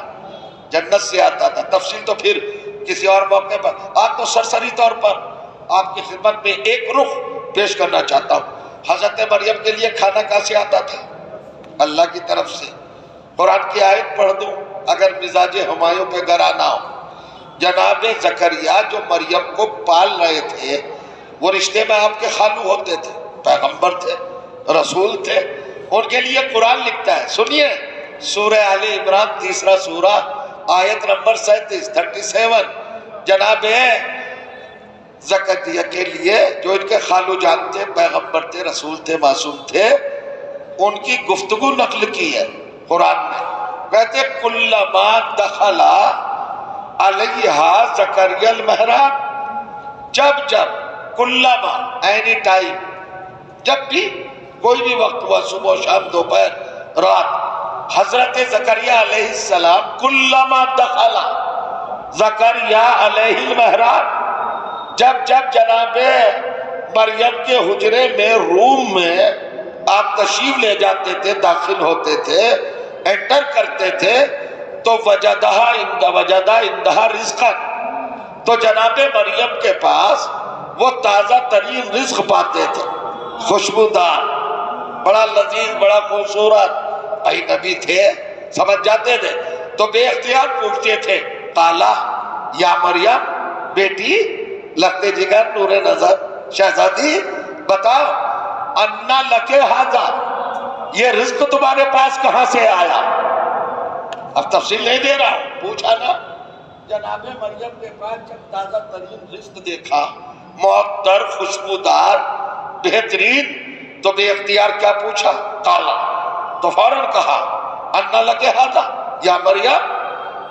جنت سے آتا تھا. تفصیل تو پھر کسی اور موقع پر. آج تو سرسری طور پر آپ کی خدمت میں ایک رخ پیش کرنا چاہتا ہوں. حضرت مریم کے لیے کھانا کہاں سے آتا تھا؟ اللہ کی طرف سے. قرآن کی آیت پڑھ دوں اگر مزاج ہمایوں پہ گرا نہ ہو. جناب زکریا جو مریم کو پال رہے تھے، وہ رشتے میں آپ کے خالو ہوتے تھے، پیغمبر تھے، رسول تھے. ان کے لیے قرآن لکھتا ہے، سنیے، سورہ آل عمران 3 سورہ آیت نمبر 37 جناب زکریا کے لیے جو ان کے خالو جان تھے، پیغمبر تھے، رسول تھے، معصوم تھے، ان کی گفتگو نقل کی ہے قرآن نے. کہتے کلما دخل علیہا زکریا المحراب، جب کلما اینی ٹائم، جب بھی کوئی بھی وقت ہوا، صبح شام دوپہر رات، حضرت زکریا علیہ السلام کلما دخل زکریا علیہ المحراب، جب جناب مریم کے حجرے میں روم میں آپ تشریف لے جاتے تھے، داخل ہوتے تھے، انٹر کرتے تھے، تو وجدہ عندہا رزقا، تو جناب مریم کے پاس وہ تازہ ترین رزق پاتے تھے، خوشبودار، بڑا لذیذ، بڑا خوبصورت۔ بھائی نبی تھے، سمجھ جاتے تھے، تو بے اختیار پوچھتے تھے، قالا یا مریم، بیٹی لخت جگر نور نظر شہزادی بتاؤ، انا لکے ھذا، یہ رزق تمہارے پاس کہاں سے آیا؟ اب تفصیل نہیں دے رہا، پوچھا نا۔ جناب مریم کے پاس جب تازہ ترین رزق دیکھا، معطر، خوشبودار، بہترین، تو بے اختیار کیا پوچھا؟ قالا، تو فوراً کہا، انا لکے ھذا یا مریم،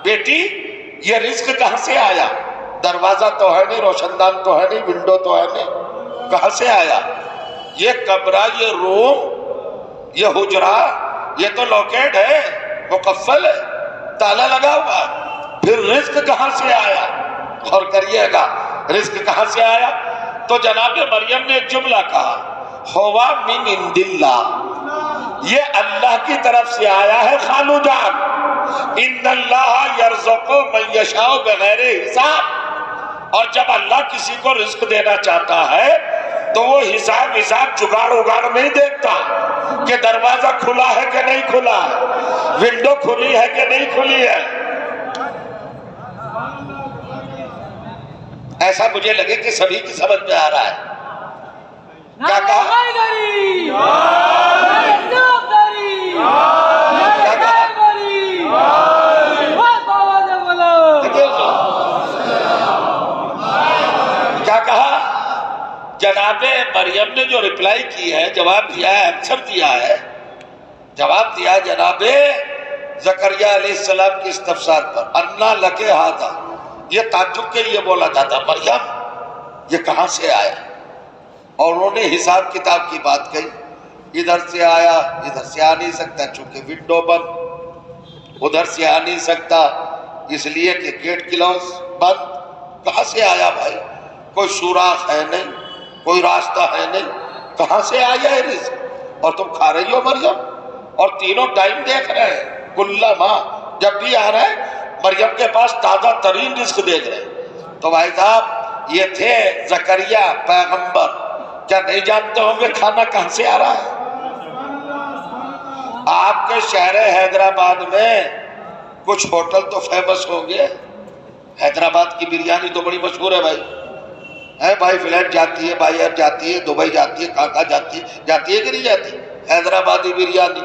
بیٹی یہ رزق کہاں سے آیا؟ دروازہ تو ہے نہیں، روشن دان تو ہے نہیں، ونڈو تو ہے نہیں، کہاں سے آیا؟ یہ کمرہ، یہ روم، یہ حجرہ، یہ تو لوکیٹ ہے، مقفل ہے، تالا لگا ہوا ہے، پھر رزق کہاں سے آیا؟ اور کریے گا، رزق کہاں سے آیا؟ تو جناب مریم نے ایک جملہ کہا، ہوا من عند اللہ، یہ اللہ کی طرف سے آیا ہے خالو جان، ان اللہ یرزق من یشاء بغیر حساب، اور جب اللہ کسی کو رزق دینا چاہتا ہے تو وہ حساب جگاڑ اگاڑ نہیں دیکھتا کہ دروازہ کھلا ہے کہ نہیں کھلا ہے، ونڈو کھلی ہے کہ نہیں کھلی ہے۔ ایسا مجھے لگے کہ سبھی کی سمجھ میں آ رہا ہے۔ کیا کہا؟ کیا کہا؟ جناب مریم نے جو ریپلائی کی ہے، جواب دیا ہے، آنسر دیا ہے، جواب دیا جناب زکریا علیہ السلام کی استفسار پر، انا لکے ھذا، یہ تعجب کے لیے بولا جاتا، مریم یہ کہاں سے آیا؟ اور انہوں نے حساب کتاب کی بات کہی، ادھر سے آیا، ادھر سے آ نہیں سکتا چونکہ ونڈو بند، ادھر سے آ نہیں سکتا اس لیے کہ گیٹ کلوز بند، کہاں سے آیا بھائی؟ کوئی سوراخ ہے نہیں، کوئی راستہ ہے نہیں، کہاں سے آیا ہے رزق؟ اور تم کھا رہی ہو مریم، اور تینوں ٹائم دیکھ رہے ہیں، کل ماں جب بھی آ رہے ہیں مریم کے پاس تازہ ترین رزق دیکھ رہے ہیں۔ تو بھائی صاحب یہ تھے زکریا پیغمبر، کیا نہیں جانتے ہوں گے کھانا کہاں سے آ رہا ہے؟ آپ کے شہر حیدرآباد میں کچھ ہوٹل تو فیمس ہوں گے، حیدرآباد کی بریانی تو بڑی مشہور ہے بھائی، ہے بھائی، فلیٹ جاتی ہے، باہر جاتی ہے، دبئی جاتی ہے، کہاں جاتی ہے کہ نہیں جاتی حیدرآبادی بریانی؟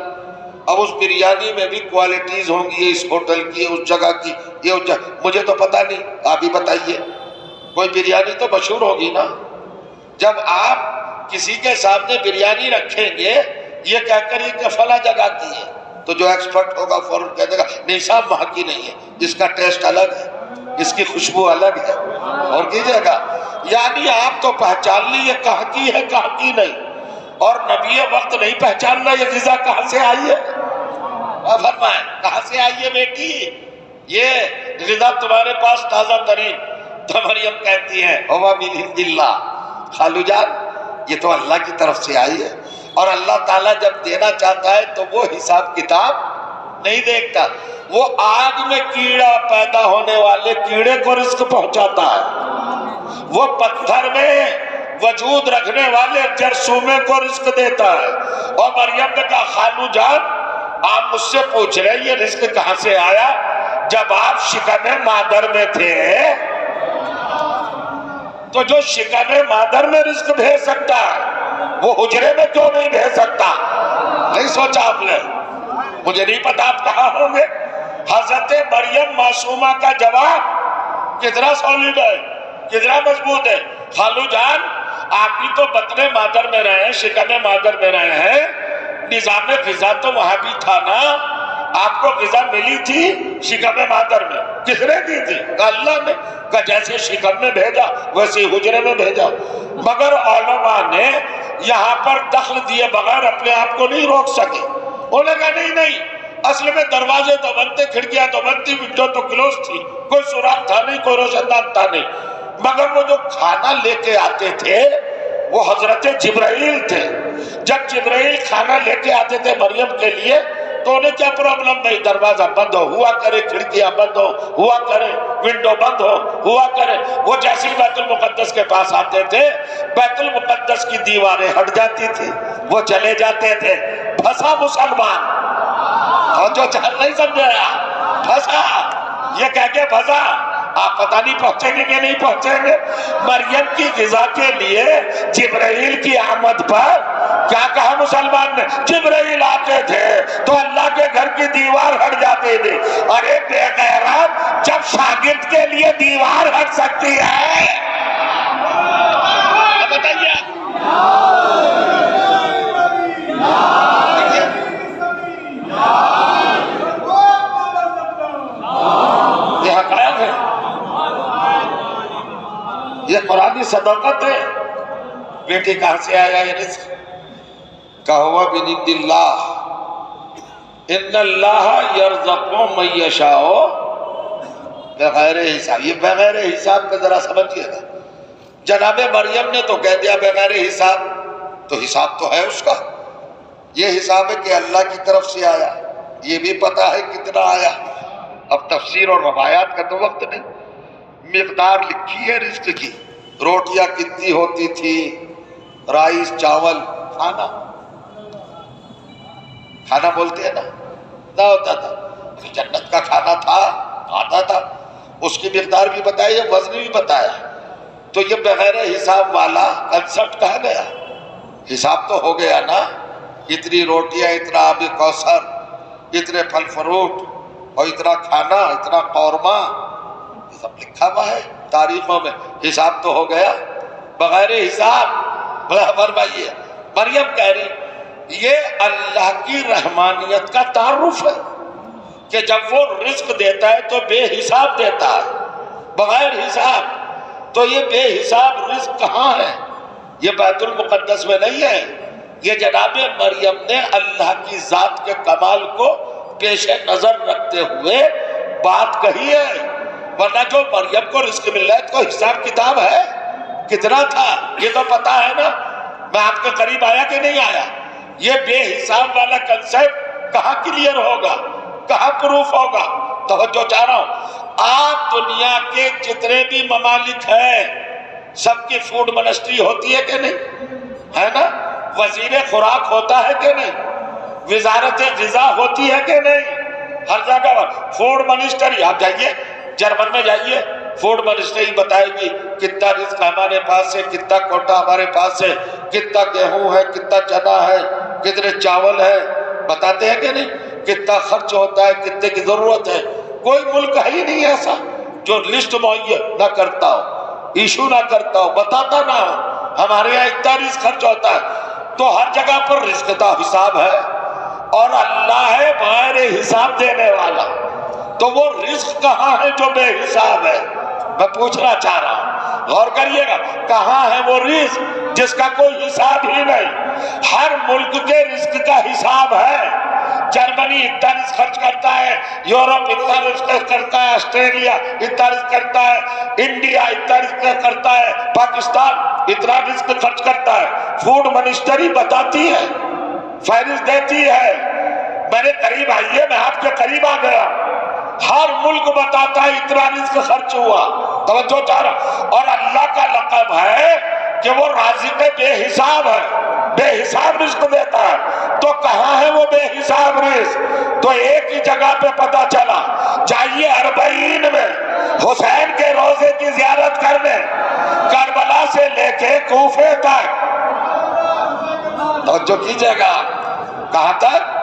اب اس بریانی میں بھی کوالٹیز ہوں گی، اس ہوٹل کی، اس جگہ کی، یہ مجھے تو پتہ نہیں، آپ ہی بتائیے، کوئی بریانی تو مشہور ہوگی نا۔ جب آپ کسی کے سامنے بریانی رکھیں گے یہ کہہ کر یہ کہ فلاں جگہ کی ہے، تو جو ایکسپرٹ ہوگا فوراً کہہ دے گا نہیں صاحب وہاں کی نہیں ہے، اس کا ٹیسٹ الگ ہے، اس کی خوشبو الگ ہے، اور کیجئے گا، یعنی آپ تو پہچان لیے کہاں کی ہے کہاں کی نہیں، اور نبی وقت نہیں پہچاننا یہ غذا کہاں سے آئی ہے؟ فرمائیں کہاں سے آئی ہے بیٹی یہ غذا تمہارے پاس تازہ ترین؟ تو مریم کہتی ہے ہوا من عند اللہ، خالو جان یہ تو اللہ کی طرف سے آئی ہے، اور اللہ تعالیٰ جب دینا چاہتا ہے تو وہ حساب کتاب نہیں دیکھتا، وہ آگ میں کیڑا پیدا ہونے والے کیڑے کو رزق پہنچاتا ہے، وہ پتھر میں وجود رکھنے والے جرثومے کو رزق دیتا ہے۔ اور مریم نے کہا خالو جان آپ مجھ سے پوچھ رہے ہیں یہ رزق کہاں سے آیا؟ جب آپ شکم مادر میں تھے تو جو شکم مادر میں رزق بھیج سکتا ہے وہ حجرے میں کیوں نہیں بھیج سکتا؟ نہیں سوچا آپ نے؟ مجھے نہیں پتا آپ کہاں ہوں گے۔ حضرت مریم معصومہ کا جواب کتنا سولیڈ ہے، کتنا مضبوط ہے۔ خالو جان آپ بھی تو بطن مادر میں رہے ہیں، شکم مادر میں رہے ہیں، نظام غذا تو وہاں بھی تھا نا، آپ کو غذا ملی تھی شکم مادر میں، کس نے دی تھی؟ اللہ نے، کہ جیسے شکم میں بھیجا ویسے حجرے میں بھیجا، مگر علماء نے یہاں پر دخل دیے بغیر اپنے آپ کو نہیں روک سکے، انہوں نے کہا نہیں اصل میں دروازے تو بند تھے، کھڑکیاں تو بند تھی، ونڈو تو کلوز تھی، کوئی سوراخ تھا نہیں، کوئی روشن دان تھا نہیں، مگر وہ جو کھانا لے کے آتے تھے وہ حضرت جبرائیل تھے۔ جب جبرائیل کھانا لے کے آتے تھے مریم کے لیے تو انہیں کیا پرابلم نہیں، دروازہ بند ہوا کرے، کھڑکیاں بند ہوا کرے، ونڈو بند ہوا کرے، وہ جیسے بیت المقدس کے پاس آتے تھے بیت المقدس کی دیواریں ہٹ جاتی تھی، وہ چلے جاتے تھے۔ پھنسا مسلمان، اور جو چل نہیں سمجھایا پھنسا، یہ کہہ کے پھنسا۔ آپ پتہ نہیں پہنچیں گے کہ نہیں پہنچیں گے۔ مریم کی غذا کے لیے جبرائیل کی آمد پر کیا کہا مسلمان نے؟ جبرائیل آتے تھے تو اللہ کے گھر کی دیوار ہٹ جاتے تھے۔ ارے بے غیرت، جب شاگرد کے لیے دیوار ہٹ سکتی ہے بتائیے، یہ حقائق ہے، یہ قرآنی صداقت ہے۔ بیٹی کہاں سے آیا یہ رزق؟ کہوا بِنِدِ اللہ ان اللہ یرزق من یشاء بغیر حساب۔ یہ بغیر حساب پہ ذرا سمجھیے گا۔ جناب مریم نے تو کہہ دیا بغیر حساب، تو حساب تو ہے اس کا۔ یہ حساب ہے کہ اللہ کی طرف سے آیا، یہ بھی پتا ہے کتنا آیا۔ اب تفسیر اور روایات کا تو وقت نہیں، مقدار لکھی ہے رزق کی۔ روٹیاں کتنی ہوتی تھی، رائس چاول کھانا بولتے ہیں نہ ہوتا تھا، جنت کا کھانا تھا، آتا تھا، اس کی مقدار بھی بتائی ہے، وزن بھی بتایا۔ تو یہ بغیر حساب والا کنسپٹ کہاں گیا؟ حساب تو ہو گیا نا، اتنی روٹیاں، اتنا آب کوثر، اتنے پھل فروٹ اور اتنا کھانا، اتنا قورمہ، یہ سب لکھا ہوا ہے تاریخوں میں۔ حساب تو ہو گیا بغیر حساب۔ فرمائیے، مریم کہہ رہی یہ اللہ کی رحمانیت کا تعارف ہے کہ جب وہ رزق دیتا ہے تو بے حساب دیتا ہے، بغیر حساب۔ تو یہ بے حساب رزق کہاں ہے؟ یہ بیت المقدس میں نہیں ہے، یہ جناب مریم نے اللہ کی ذات کے کمال کو پیش نظر رکھتے ہوئے بات کہی ہے۔ ورنہ جو مریم کو رزق مل رہا ہے تو حساب کتاب ہے، کتنا تھا یہ تو پتا ہے نا۔ میں آپ کے قریب آیا کہ نہیں آیا؟ یہ بے حساب والا کنسپٹ کہاں کلیئر ہوگا، کہاں پروف ہوگا؟ توجہ چاہ رہا ہوں۔ آپ دنیا کے جتنے بھی ممالک ہیں سب کی فوڈ منسٹری ہوتی ہے کہ نہیں؟ ہے نا؟ وزیر خوراک ہوتا ہے کہ نہیں؟ وزارت غذا ہوتی ہے کہ نہیں؟ ہر جگہ فوڈ منسٹری۔ آپ جائیے جرمن میں جائیے، فوڈ منسٹری بتائے گی کتنا رزق ہمارے پاس ہے، کتنا کوٹا ہمارے پاس ہے، کتنا گیہوں ہے، کتنا چنا ہے، کتنے چاول ہے، بتاتے ہیں کہ نہیں؟ کتنا خرچ ہوتا ہے، کتنے کی ضرورت ہے۔ کوئی ملک ہے ہی نہیں ایسا جو لسٹ معین نہ کرتا ہو، ایشو نہ کرتا ہو، بتاتا نہ ہو ہمارے یہاں اتنا رزق خرچ ہوتا ہے۔ تو ہر جگہ پر رزق کا حساب ہے، اور اللہ ہے بغیر حساب دینے والا۔ تو وہ رزق کہاں ہے جو بے حساب ہے؟ میں پوچھنا چاہ رہا ہوں، غور کریے گا، کہاں ہے وہ رزق جس کا کوئی حساب ہی نہیں؟ ہر ملک کے رزق کا حساب ہے۔ جرمنی اتنا رزق خرچ کرتا ہے، یورپ اتنا رزق کرتا ہے، آسٹریلیا اتنا رزق کرتا ہے، انڈیا اتنا رزق کرتا ہے، پاکستان اتنا رزق خرچ کرتا ہے۔ فوڈ منسٹری بتاتی ہے، فہرست دیتی ہے۔ میرے قریب آئیے، میں آپ کے قریب آ گیا، ہر ملک بتاتا ہے اتنا رزق خرچ ہوا۔ توجہ چاہ رہا، اور اللہ کا لقب ہے کہ وہ رازق بے حساب ہے، بے حساب رزق دیتا ہے۔ تو کہاں ہے وہ بے حساب رزق؟ تو ایک ہی جگہ پہ پتا چلا، جائیے اربعین میں حسین کے روضے کی زیارت کرنے، کربلا سے لے کے کوفے تک۔ توجہ کیجئے گا، کہاں تک؟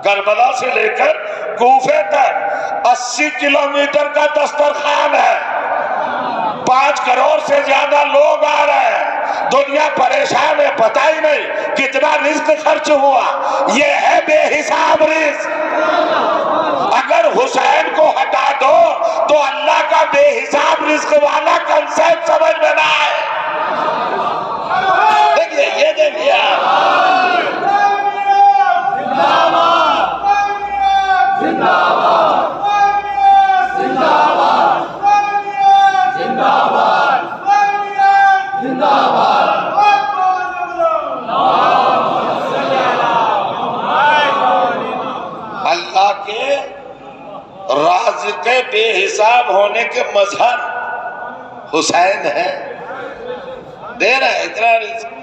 کربلا سے لے کر کوفے تک 80 کلومیٹر کا دسترخوان ہے، 5 کروڑ سے زیادہ لوگ آ رہے ہیں، دنیا پریشان ہے، پتہ ہی نہیں کتنا رزق خرچ ہوا۔ یہ ہے بے حساب رزق۔ اگر حسین کو ہٹا دو تو اللہ کا بے حساب رزق والا کنسپٹ سمجھ میں نہ آئے۔ دیکھیے، یہ دیکھیے رزق بے حساب ہونے کے مظہر حسین ہے، دے رہا ہے اتنا رزق۔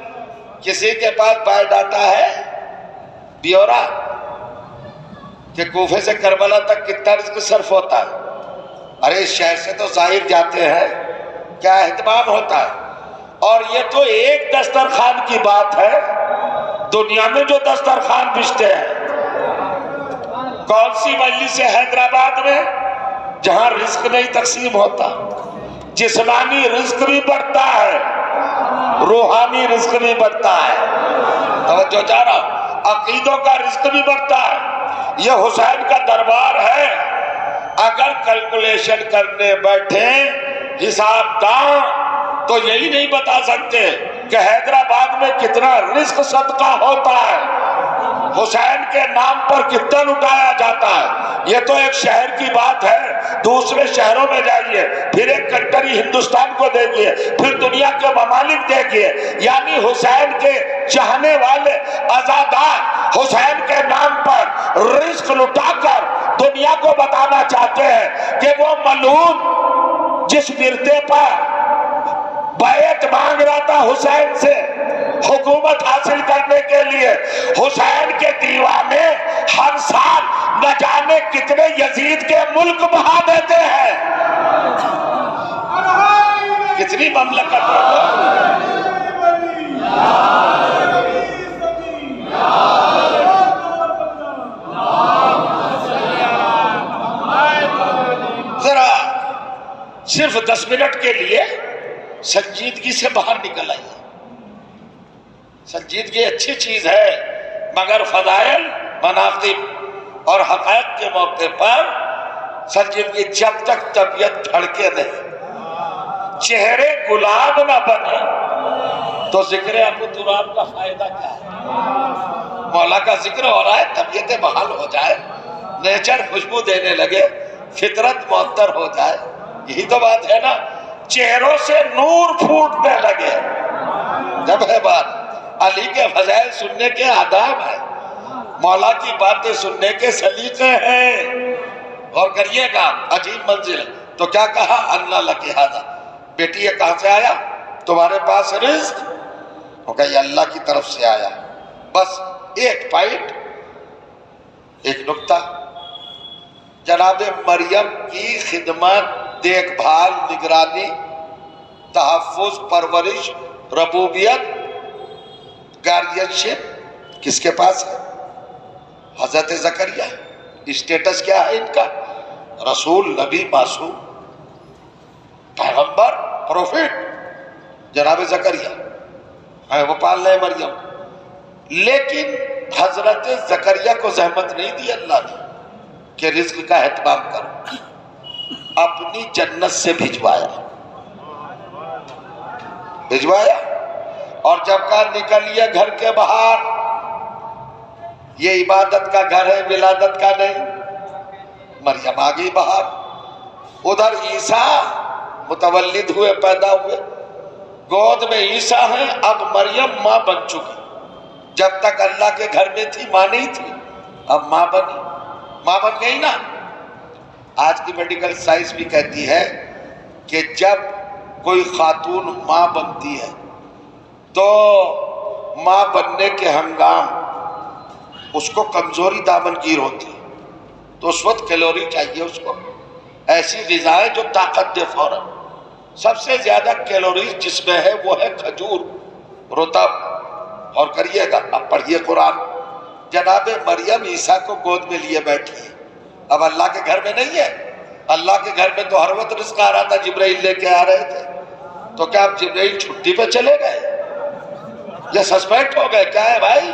کسی کے پاس بایو ڈاٹا ہے بیورا کہ کوفے سے کربلا تک کتنا رزق صرف ہوتا ہے؟ ارے اس شہر سے تو ظاہر جاتے ہیں، کیا اہتمام ہوتا ہے؟ اور یہ تو ایک دسترخوان کی بات ہے، دنیا میں جو دسترخوان بچتے ہیں، کون سی مجلس ہے حیدرآباد میں جہاں رزق نہیں تقسیم ہوتا؟ جسمانی رزق بھی بڑھتا ہے، روحانی رزق بھی بڑھتا ہے، توجہ چاہ رہا ہوں، عقیدوں کا رزق بھی بڑھتا ہے۔ یہ حسین کا دربار ہے، اگر کیلکولیشن کرنے بیٹھیں حساب داں تو یہی نہیں بتا سکتے کہ حیدرآباد میں کتنا رزق صدقہ ہوتا ہے، حسین کے نام پر کتنا لٹایا جاتا ہے۔ یہ تو ایک شہر کی بات ہے، دوسرے شہروں میں جائیے، پھر ایک کنٹری ہندوستان کو دیکھیے، پھر دنیا کے ممالک دیکھیے، یعنی حسین کے چاہنے والے عزادار حسین کے نام پر رزق لٹا کر دنیا کو بتانا چاہتے ہیں کہ وہ ملعون جس فرقے پر بیعت مانگ رہا تھا حسین سے حکومت حاصل کرنے کے لیے، حسین کے دیوانے ہر سال نہ جانے کتنے یزید کے ملک بہا دیتے ہیں۔ کتنی مملکت ذرا صرف 10 منٹ کے لیے سنجیدگی سے باہر نکل آئیے۔ سنجیدگی اچھی چیز ہے، مگر فضائل، مناقب اور حقائق کے موقع پر سنجیدگی جب تک طبیعت دھڑکے نہیں، چہرے گلاب نہ بنے تو ذکر ابو تراب کا فائدہ کیا ہے؟ مولا کا ذکر ہو رہا ہے، طبیعتیں بحال ہو جائے، نیچر خوشبو دینے لگے، فطرت معطر ہو جائے، یہی تو بات ہے نا۔ چہروں سے نور پھوٹنے لگے جب ہے بات۔ علی کے فضائل سننے کے آداب ہیں، مولا کی باتیں سننے کے سلیقے ہیں۔ اور کریے گا عجیب منزل ہے۔ تو کیا کہا؟ اللہ لک ھذا، بیٹی یہ کہاں سے آیا تمہارے پاس رزق؟ وہ کہا یہ اللہ کی طرف سے آیا۔ بس ایک پوائنٹ، ایک نکتہ، جناب مریم کی خدمت، دیکھ بھال، نگرانی، تحفظ، پرورش، ربوبیت، گارڈینشپ کس کے پاس ہے؟ حضرت زکریا۔ اسٹیٹس کیا ہے ان کا؟ رسول، نبی، معصوم، پیغمبر، پروفیٹ، جناب زکریا ہے، وہ پال رہے مریم۔ لیکن حضرت زکریا کو زحمت نہیں دی اللہ نے کہ رزق کا اہتمام کرو، اپنی جنت سے بھجوایا۔ اور جب کہا نکلیے گھر کے باہر، یہ عبادت کا گھر ہے، ولادت کا نہیں، مریم آ گئی باہر۔ ادھر عیسیٰ متولد ہوئے، پیدا ہوئے، گود میں عیسیٰ ہیں، اب مریم ماں بن چکی۔ جب تک اللہ کے گھر میں تھی ماں نہیں تھی، اب ماں بنی، ماں بن گئی نا۔ آج کی میڈیکل سائنس بھی کہتی ہے کہ جب کوئی خاتون ماں بنتی ہے تو ماں بننے کے ہنگام اس کو کمزوری دامن گیر ہوتی ہے، تو اس وقت کیلوری چاہیے اس کو، ایسی غذائیں جو طاقت دے فوراً۔ سب سے زیادہ کیلوریز جس میں ہے وہ ہے کھجور، رطب۔ اور کریے گا، اب پڑھیے قرآن۔ جناب مریم عیسیٰ کو گود میں لیے بیٹھی ہے، اب اللہ کے گھر میں نہیں ہے۔ اللہ کے گھر میں تو ہر وقت رزق آ رہا تھا، جبرائیل لے کے آ رہے تھے۔ تو کیا اب جبرائیل چھٹی پہ چلے گئے یا سسپینڈ ہو گئے؟ کیا ہے بھائی،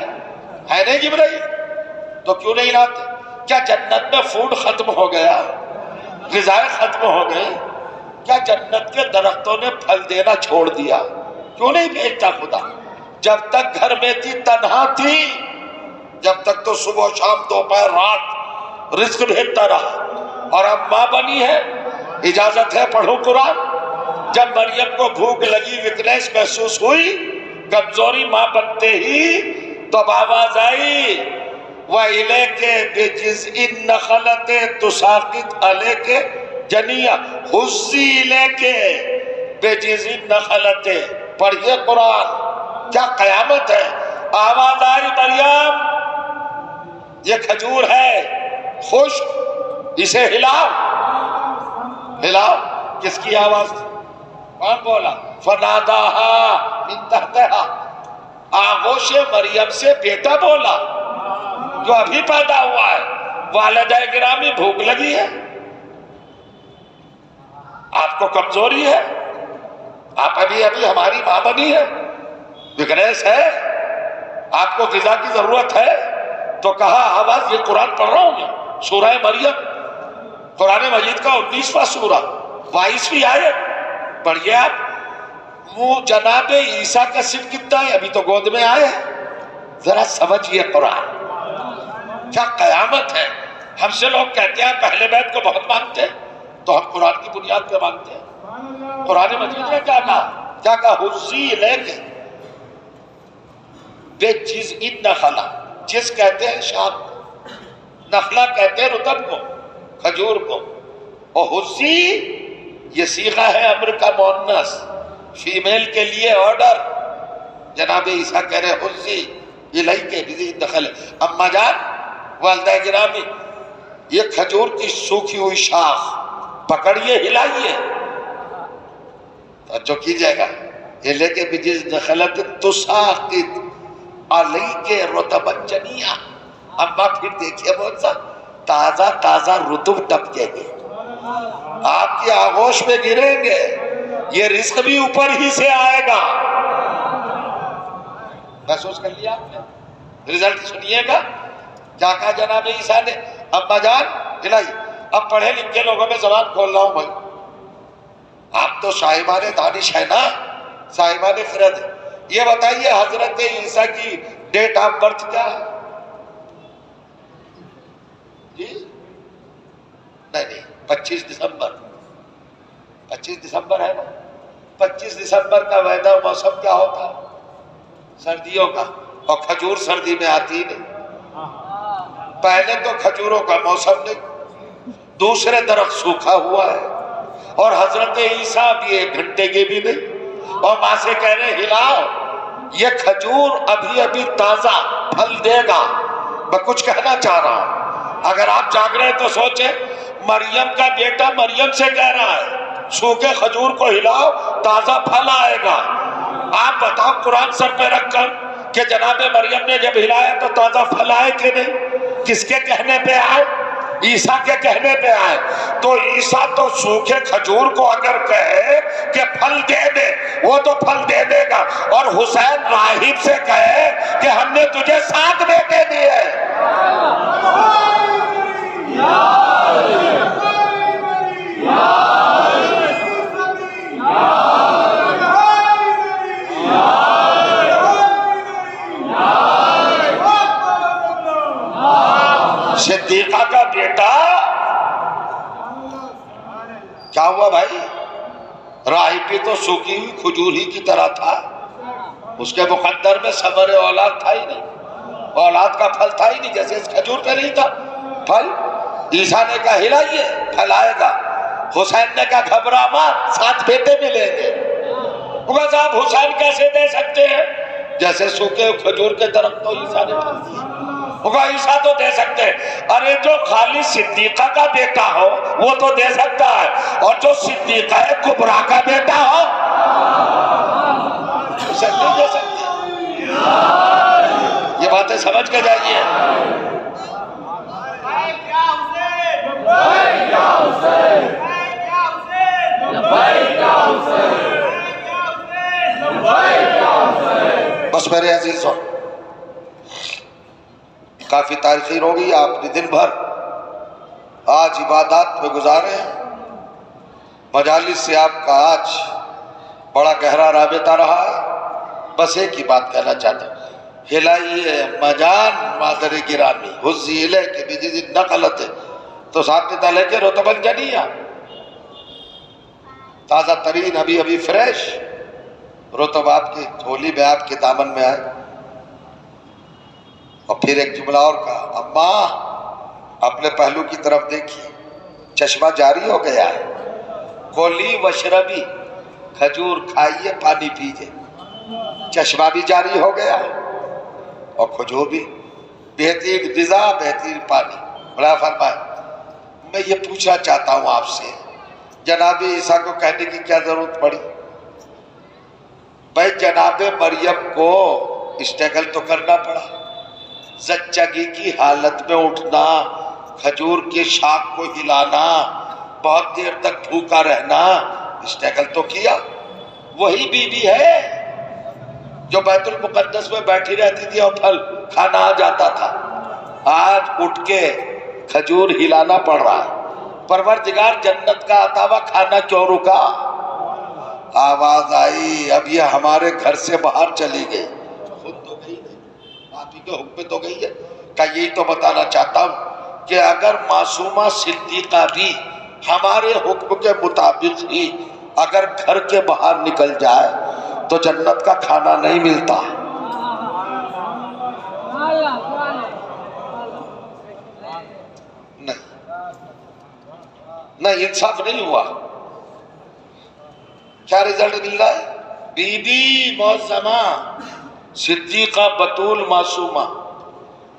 ہے نہیں جبرائیل تو کیوں نہیں لاتے؟ کیا جنت میں فوڈ ختم ہو گیا، غذائیں ختم ہو گئی؟ کیا جنت کے درختوں نے پھل دینا چھوڑ دیا؟ کیوں نہیں بھیجتا خدا؟ جب تک گھر میں تھی تنہا تھی، جب تک تو صبح و شام، دوپہر رات رزق بھیجتا رہا، اور اب ماں بنی ہے۔ اجازت ہے پڑھو قرآن۔ جب مریم کو بھوک لگی، ویکنیس محسوس ہوئی، کمزوری، ماں بنتے ہی تو آواز آئی وَإِلَيْكَ بِجِزْءِ النَّخْلَةِ تُسَاقِطْ عَلَيْكَ جَنِيًّا هُزِّي إِلَيْكَ بِجِزْءِ النَّخْلَةِ. پڑھیے قرآن، کیا قیامت ہے. آواز آئی مریم یہ کھجور ہے خشک، اسے ہلاؤ. ہلاؤ. کس کی آواز تھی؟ کون بولا؟ فَنَادَاهَا مِن تَحْتِهَا. آغوش مریم سے بیٹا بولا جو ابھی پیدا ہوا ہے. والدہ گرامی بھوک لگی ہے، آپ کو کمزوری ہے، آپ ابھی ہماری ماں بنی ہے، ویکنیس ہے، آپ کو غذا کی ضرورت ہے. تو کہا آواز، یہ قرآن پڑھ رہا ہوں میں، سورہ مریم، قرآن مجید کا 19واں سورہ، 22ویں آیت. پڑھیے آپ. منہ جناب عیسیٰ کا صرف کتنا ہے؟ ابھی تو گود میں آئے ہیں. ذرا سمجھیے قرآن، کیا قیامت ہے. ہم سے لوگ کہتے ہیں پہلے بیت کو بہت مانتے ہیں، تو ہم قرآن کی بنیاد پہ مانتے ہیں. قرآن مجید نے کیا کہا؟ کیا کہا؟ حُزِّي إِلَيْكَ بِجِزْءِ النَّخْلَةِ. جس کہتے ہیں شاخ کو، نخلا کہتے ہیں رطب کو، کھجور کو. اور حُزِّي یہ صیغہ ہے امر کا مؤنث، فیمیل کے لیے آرڈر. جناب عیسیٰ کہہ رہے حُزِّي إِلَيْكَ بِجِزْءِ النَّخْلَةِ. اما جان، والدہ گرامی، یہ کھجور کی سوکھی ہوئی شاخ پکڑیے، ہلائیے. توجہ کیجئے گا. یہ لے کے بِجِزْءِ النَّخْلَةِ تُسَاقِطْ عَلَيْكَ رُطَبًا جَنِيًّا. اما پھر دیکھیے بہت سا تازہ تازہ رطب ٹپکیں گے، آپ کی آغوش میں گریں گے. یہ رزق بھی اوپر ہی سے آئے گا. محسوس کر لیا آپ نے؟ رزلٹ سنیے گا. کیا کہا جناب عیسیٰ نے؟ اما جان ہلائی. اب پڑھے لکھے لوگوں میں زبان کھول رہا ہوں بھائی، آپ تو صاحبان دانش ہے نا، صاحبان خرد. یہ بتائیے حضرت عیسیٰ کی ڈیٹ آف برتھ کیا ہے؟ جی نہیں، 25 دسمبر. 25 دسمبر ہے نا. 25 دسمبر کا ویدہ موسم کیا ہوتا ہے؟ سردیوں کا. اور کھجور سردی میں آتی نہیں. پہلے تو کھجوروں کا موسم نہیں، دوسرے درخت سوکھا ہوا ہے، اور حضرت عیسیٰ بھی 1 گھنٹے کے بھی نہیں. اور ماں سے کہہ رہے ہلاؤ، یہ کھجور ابھی تازہ پھل دے گا. میں کچھ کہنا چاہ رہا ہوں، اگر آپ جاگ رہے ہیں تو سوچیں، مریم کا بیٹا مریم سے کہہ رہا ہے سوکھے کھجور کو ہلاؤ، تازہ پھل آئے گا. آپ بتاؤ قرآن سر پہ رکھ کر کہ جناب مریم نے جب ہلایا تو تازہ پھل آئے کہ نہیں؟ کس کے کہنے پہ آئے؟ عیسیٰ کے کہنے پہ آئے. تو عیسیٰ تو سوکھے کھجور کو اگر کہے کہ پھل دے دے، وہ تو پھل دے دے گا. اور حسین راہب سے کہے کہ ہم نے تجھے 7 بیٹے دیے. صدیقہ کا بیٹا کیا ہوا بھائی؟ راہب بھی تو سوکھی ہوئی کھجور ہی کی طرح تھا، اس کے مقدر میں ثمر اولاد تھا ہی نہیں، اولاد کا پھل تھا ہی نہیں، جیسے اس کھجور پہ نہیں تھا پھل. عیسیٰ نے کہا ہلائیے، پھل آئے گا. حسین نے کہا گھبرا مت، 7 بیٹے ملیں گے. بس آپ حسین کیسے دے سکتے ہیں؟ جیسے سوکھے کھجور کے درخت تو عیسیٰ نے پھل دیا. عیسیٰ تو دے سکتے ہیں. ارے جو خالی صدیقہ کا بیٹا ہو وہ تو دے سکتا ہے، اور جو صدیقہ کبریٰ کا بیٹا ہو اسے نہیں دے سکتے. یہ باتیں سمجھ کے جائیے. بس میرے عزیزوں، کافی تاریخی ہوگی. آپ نے دن بھر آج عبادات میں گزارے ہیں. مجالس سے آپ کا آج بڑا گہرا رابطہ رہا ہے. بس ایک ہی بات کہنا چاہتا ہوں، ہلائیے اما جان مادر گرامی، حُزِّي إِلَيْكَ بِجِزْءِ النَّخْلَةِ تُسَاقِطْ عَلَيْكَ رُطَبًا جَنِيًّا. تازہ ترین ابھی فریش رطب آپ کی جھولی میں، آپ کے دامن میں آئے. اور پھر ایک جملہ اور کہا، اماں اپنے پہلو کی طرف دیکھیے، چشمہ جاری ہو گیا ہے، کولی وشربی، کھجور کھائیے پانی پیجیے، چشمہ بھی جاری ہو گیا اور کھجور بھی، بہترین غذا بہترین پانی۔ بڑا فرمائے میں یہ پوچھنا چاہتا ہوں آپ سے، جناب عیسیٰ کو کہنے کی کیا ضرورت پڑی؟ بھائی جناب مریم کو اسٹرگل تو کرنا پڑا، زچگی کی حالت میں اٹھنا، کھجور کے شاخ کو ہلانا، بہت دیر تک بھوکا رہنا، اسٹرگل تو کیا۔ وہی بیوی ہے جو بیت المقدس میں بیٹھی رہتی تھی اور پھل کھانا آ جاتا تھا، آج اٹھ کے کھجور ہلانا پڑ رہا ہے۔ پروردگار جنت کا آتا ہوا کھانا کیوں رکا؟ آواز آئی اب یہ ہمارے گھر سے باہر چلی گئی، خود تو گئی نہیں، آپ ہی کے حکم پہ تو گئی ہے۔ کہ یہی تو بتانا چاہتا ہوں کہ اگر معصومہ صدیقہ بھی ہمارے حکم کے مطابق ہی اگر گھر کے باہر نکل جائے تو جنت کا کھانا نہیں ملتا۔ نہیں انصاف نہیں ہوا۔ کیا رزلٹ مل رہا ہے؟ بی بی معظمہ صدیقہ بطول معصومہ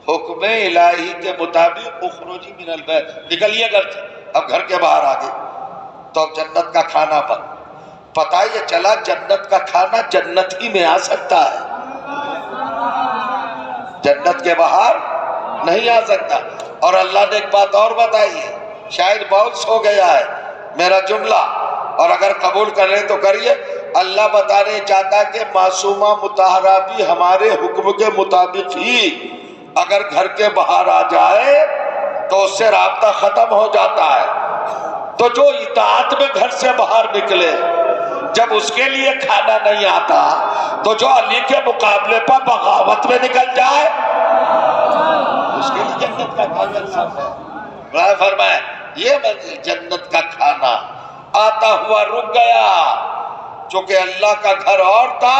حکم الہی کے مطابق اخرجی من البیت، نکلیے گھر سے، اب گھر کے باہر آ گئے تو اب جنت کا کھانا بند۔ پتہ یہ چلا جنت کا کھانا جنت ہی میں آ سکتا ہے، جنت کے باہر نہیں آ سکتا۔ اور اللہ نے ایک بات اور بتائی ہے، شاید باؤنس ہو گیا ہے میرا جملہ، اور اگر قبول کر رہے تو کریے۔ اللہ بتانے چاہتا ہے کہ معصومہ مطہرہ بھی ہمارے حکم کے مطابق ہی اگر گھر کے باہر آ جائے تو اس سے رابطہ ختم ہو جاتا ہے۔ تو جو اطاعت میں گھر سے باہر نکلے، جب اس کے لیے کھانا نہیں آتا تو جو علی کے مقابلے پر بغاوت میں نکل جائے اس کے لیے جنت کا کھانا سب ہے۔ بڑا فرمائے یہ منزل جنت کا کھانا آتا ہوا رک گیا، چونکہ اللہ کا گھر اور تھا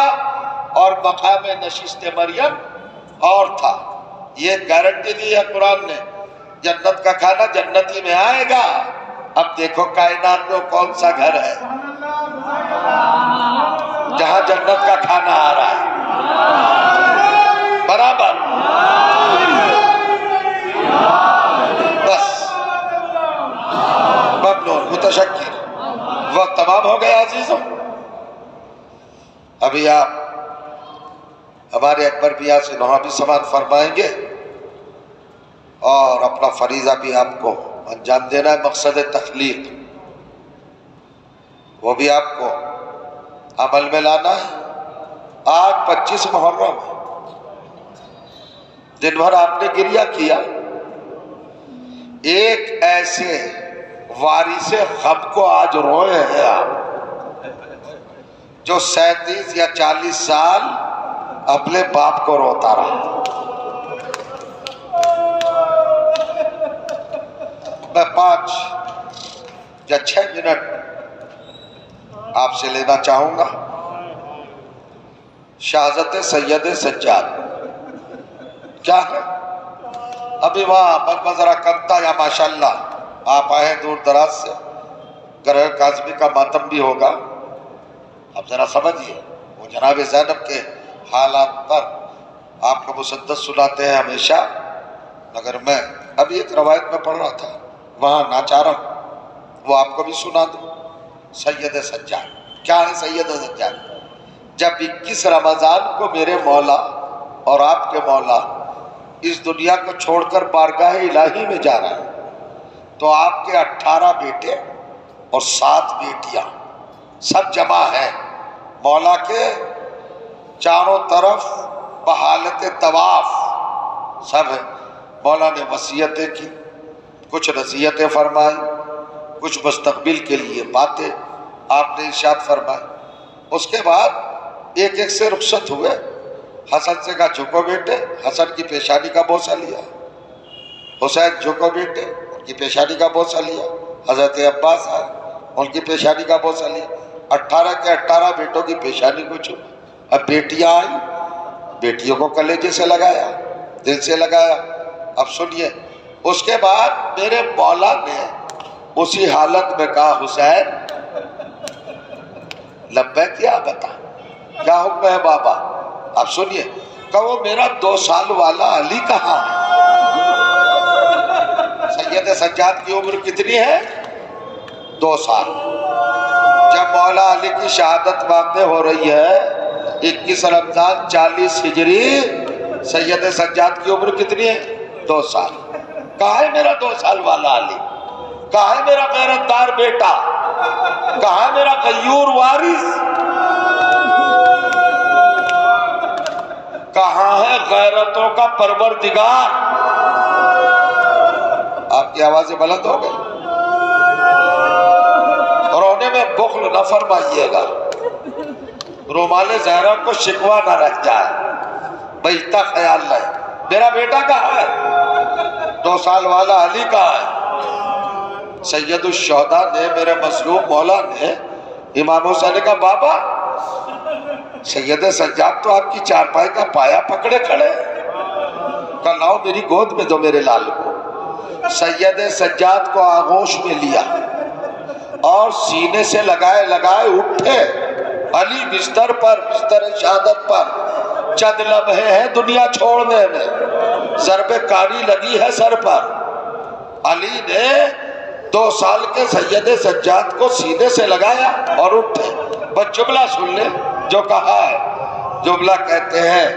اور مقام نشست مریم اور تھا۔ یہ گارنٹی دی ہے قرآن نے، جنت کا کھانا جنتی میں آئے گا۔ اب دیکھو کائنات میں کون سا گھر ہے جہاں جنت کا کھانا آ رہا ہے برابر؟ بس ممنون متشکر، وقت تمام ہو گیا عزیزوں۔ ابھی آپ ہمارے اکبر میاں سے نوحہ بھی سماعت فرمائیں گے اور اپنا فریضہ بھی آپ کو انجام دینا ہے، مقصد تخلیق وہ بھی آپ کو عمل میں لانا ہے۔ آج 25 محرم ہے، دن بھر آپ نے گریہ کیا، ایک ایسے وارث غم کو آج روئے ہیں آپ جو 37 یا 40 سال اپنے باپ کو روتا رہا۔ میں 5 یا 6 منٹ آپ سے لینا چاہوں گا۔ شہادت سید سجاد کیا ہے؟ ابھی وہاں مقبہ ذرا کم تھا یا ماشاءاللہ آپ آئے دور دراز سے، گرہ کاظمی کا ماتم بھی ہوگا۔ اب ذرا سمجھئے، وہ جناب زینب کے حالات پر آپ کو مسدس سناتے ہیں ہمیشہ، مگر میں ابھی ایک روایت میں پڑھ رہا تھا وہاں ناچارم، وہ آپ کو بھی سنا دوں۔ سید سجاد کیا ہے؟ سید سجاد جب 21 رمضان کو میرے مولا اور آپ کے مولا اس دنیا کو چھوڑ کر بارگاہ الہی میں جا رہے ہیں تو آپ کے 18 بیٹے اور 7 بیٹیاں سب جمع ہیں مولا کے چاروں طرف بحالت طواف سب ہیں۔ مولا نے وصیتیں کی، کچھ نصیحتیں فرمائی، کچھ مستقبل کے لیے باتیں آپ نے ارشاد فرمائی۔ اس کے بعد ایک ایک سے رخصت ہوئے۔ حسن سے کہا جھکو بیٹے، حسن کی پیشانی کا بوسہ لیا۔ حسین جھکو بیٹے، ان کی پیشانی کا بوسہ لیا۔ حضرت عباس آئے، ان کی پیشانی کا بوسہ لیا۔ 18 کے 18 بیٹوں کی پیشانی کو چھو۔ اب بیٹیاں آئیں، بیٹیوں کو کلیجے سے لگایا۔ دل سے لگایا. اب سنیے، اس کے بعد میرے مولا نے اسی حالت میں کہا حسین لبیک یا بتا کیا حکم ہے بابا. اب سنیے، کہو میرا 2 سال والا علی کہاں ہے؟ سید سجاد کی عمر کتنی ہے؟ 2 سال. جب مولا علی کی شہادت مانگنے ہو رہی ہے 21 رمضان 40 ہجری، سید سجاد کی عمر کتنی ہے؟ 2 سال. کہاں ہے میرا 2 سال والا علی؟ کہاں ہے میرا غیرتدار بیٹا؟ کہاں ہے میرا غیور وارث؟ کہاں ہے غیرتوں کا پروردگار؟ آپ کی آوازیں بلند ہو گئی. رونے میں بخل نہ فرمائیے گا، رومال زہرا کو شکوہ نہ رہ جائے. بھئی اتنا خیال رہے. میرا بیٹا کہاں ہے؟ 2 سال والا علی کہاں ہے؟ سید الشہداء نے، میرے مظلوم مولا نے امام حسین نے کہا بابا سید سجاد تو آپ کی چارپائی کا پایا پکڑے کھڑے. کہا لاؤ میری گود میں دو میرے لال کو. سید سجاد کو آغوش میں لیا اور سینے سے لگائے لگائے اٹھے. علی بستر پر، بستر شہادت پر، چند لمحے ہیں دنیا چھوڑنے میں، ضرب کاری لگی ہے سر پر. علی نے 2 سال کے سید سجاد کو سینے سے لگایا اور اٹھے. بس جملہ سن لے جو کہا ہے. جملہ کہتے ہیں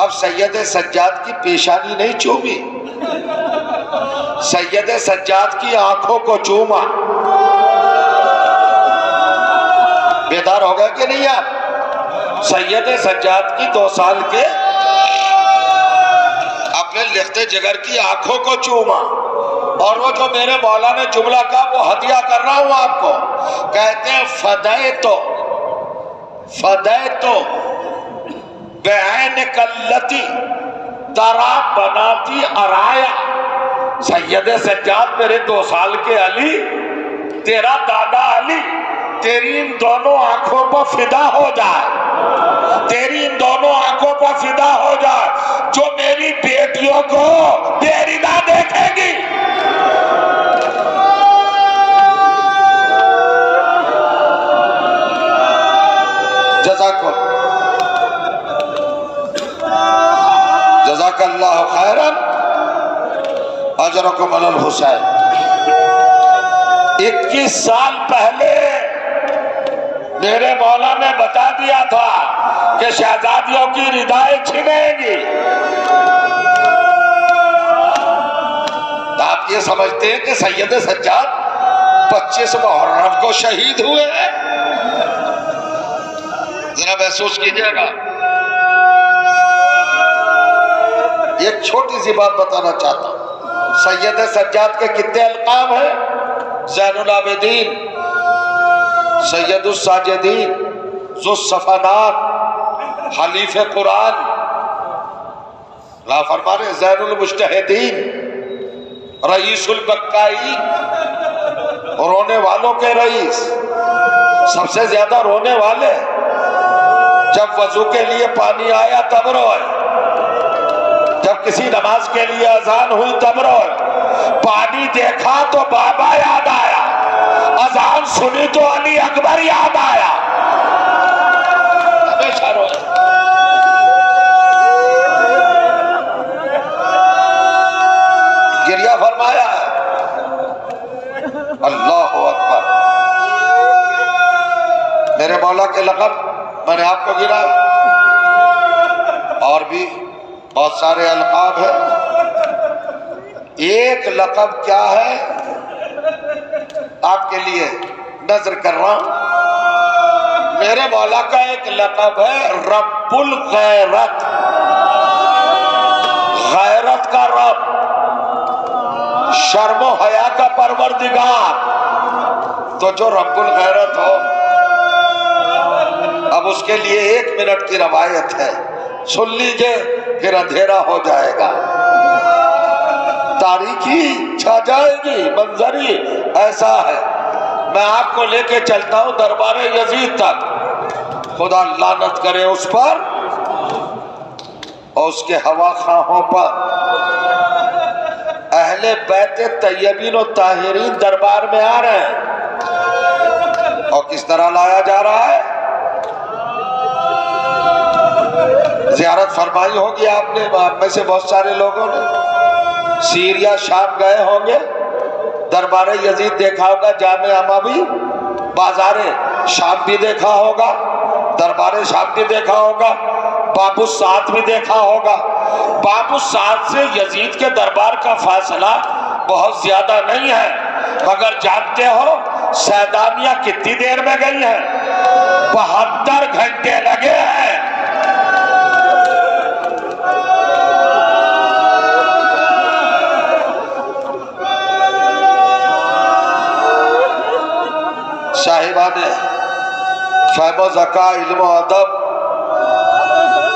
اب سید سجاد کی پیشانی نہیں چومی، سید سجاد کی آنکھوں کو چوما. بیدار ہو گئے کہ نہیں آپ؟ سید سجاد کی 2 سال کے اپنے لخت جگر کی آنکھوں کو چوما. اور وہ جو میرے مولا نے جملہ کہا وہ ہدیہ کر رہا ہوں آپ کو. کہتے ہیں فدیتو بعین کلتی ترا بناتی ارایا. سید سجاد میرے 2 سال کے علی، تیرا دادا علی تیری ان دونوں آنکھوں پر فدا ہو جائے، تیری ان دونوں آنکھوں پر فدا ہو جائے جو میری بیٹیوں کو میری نہ دیکھے گی. جزاک اللہ خیرا اجرکم علی الحسین. 21 سال پہلے میرے مولا نے بتا دیا تھا کہ شہزادیوں کی ردائیں چھنیں گی. آپ یہ سمجھتے ہیں کہ سید سجاد 25 محرم کو شہید ہوئے ہیں؟ ذرا محسوس کیجئے گا. ایک چھوٹی سی بات بتانا چاہتا ہوں. سید سجاد کے کتنے القاب ہیں؟ زین العابدین، سید الساجدین، ذو الصفنات، حلیف قرآن. اللہ فرما رہے زین المجتہدین، رئیس البکائی، رونے والوں کے رئیس. سب سے زیادہ رونے والے جب وضو کے لیے پانی آیا تب روئے، جب کسی نماز کے لیے اذان ہوئی تب روئے. پانی دیکھا تو بابا یاد آیا، اذان سنی تو علی اکبر یاد آیا. ہمیشہ روئے. گریہ فرمایا ہے. اللہ اکبر. میرے مولا کے لقب میں نے آپ کو گرا، اور بھی بہت سارے القاب ہیں. ایک لقب کیا ہے آپ کے لیے نظر کر رہا ہوں. میرے مولا کا ایک لقب ہے رب الغیرت، غیرت کا رب، شرم و حیا کا پروردگار. تو جو رب الغیرت ہو، اب اس کے لیے 1 منٹ کی روایت ہے، سن لیجئے پھر اندھیرا ہو جائے گا، تاریکی چھا جائے گی. منظر ہی ایسا ہے. میں آپ کو لے کے چلتا ہوں دربار یزید تک، خدا لعنت کرے اس پر. اور اس کے ہوا خواہوں پر اہل بیت طیبین و طاہرین دربار میں آ رہے ہیں، اور کس طرح لایا جا رہا ہے؟ زیارت فرمائی ہوگی آپ نے، آپ میں سے بہت سارے لوگوں نے سیریا شام گئے ہوں گے، دربار یزید دیکھا ہوگا، جامع اموی بازار شام بھی دیکھا ہوگا، دربار شام بھی دیکھا ہوگا، باب الساعت بھی دیکھا ہوگا۔ باب الساعت سے یزید کے دربار کا فاصلہ بہت زیادہ نہیں ہے، مگر جانتے ہو سیدانیہ کتنی دیر میں گئی ہے؟ 72 گھنٹے لگے ہیں۔ صاحبان فہم و ذکا، علم و ادب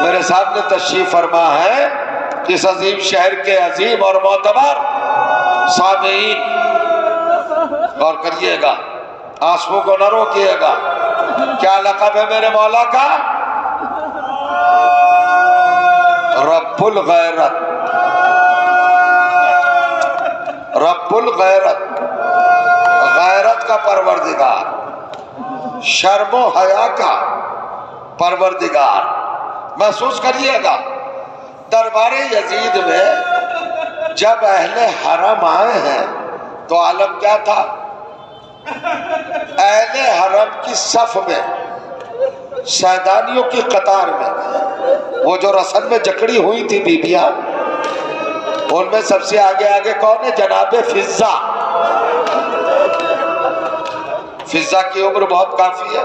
میرے سامنے تشریف فرما ہے، اس عظیم شہر کے عظیم اور معتبر سامعین، غور کریے گا، آنسوؤں کو نہ روکیے گا۔ کیا لقب ہے میرے مولا کا؟ رب الغیرت، رب الغیرت، غیرت کا پروردگار، شرم و حیا کا پروردگار۔ محسوس کریے گا، دربار یزید میں جب اہل حرم آئے ہیں تو عالم کیا تھا؟ اہل حرم کی صف میں، سیدانیوں کی قطار میں، وہ جو رسن میں جکڑی ہوئی تھی بیبیاں، ان میں سب سے آگے آگے کون ہے؟ جناب فضہ۔ فضہ کی عمر بہت کافی ہے،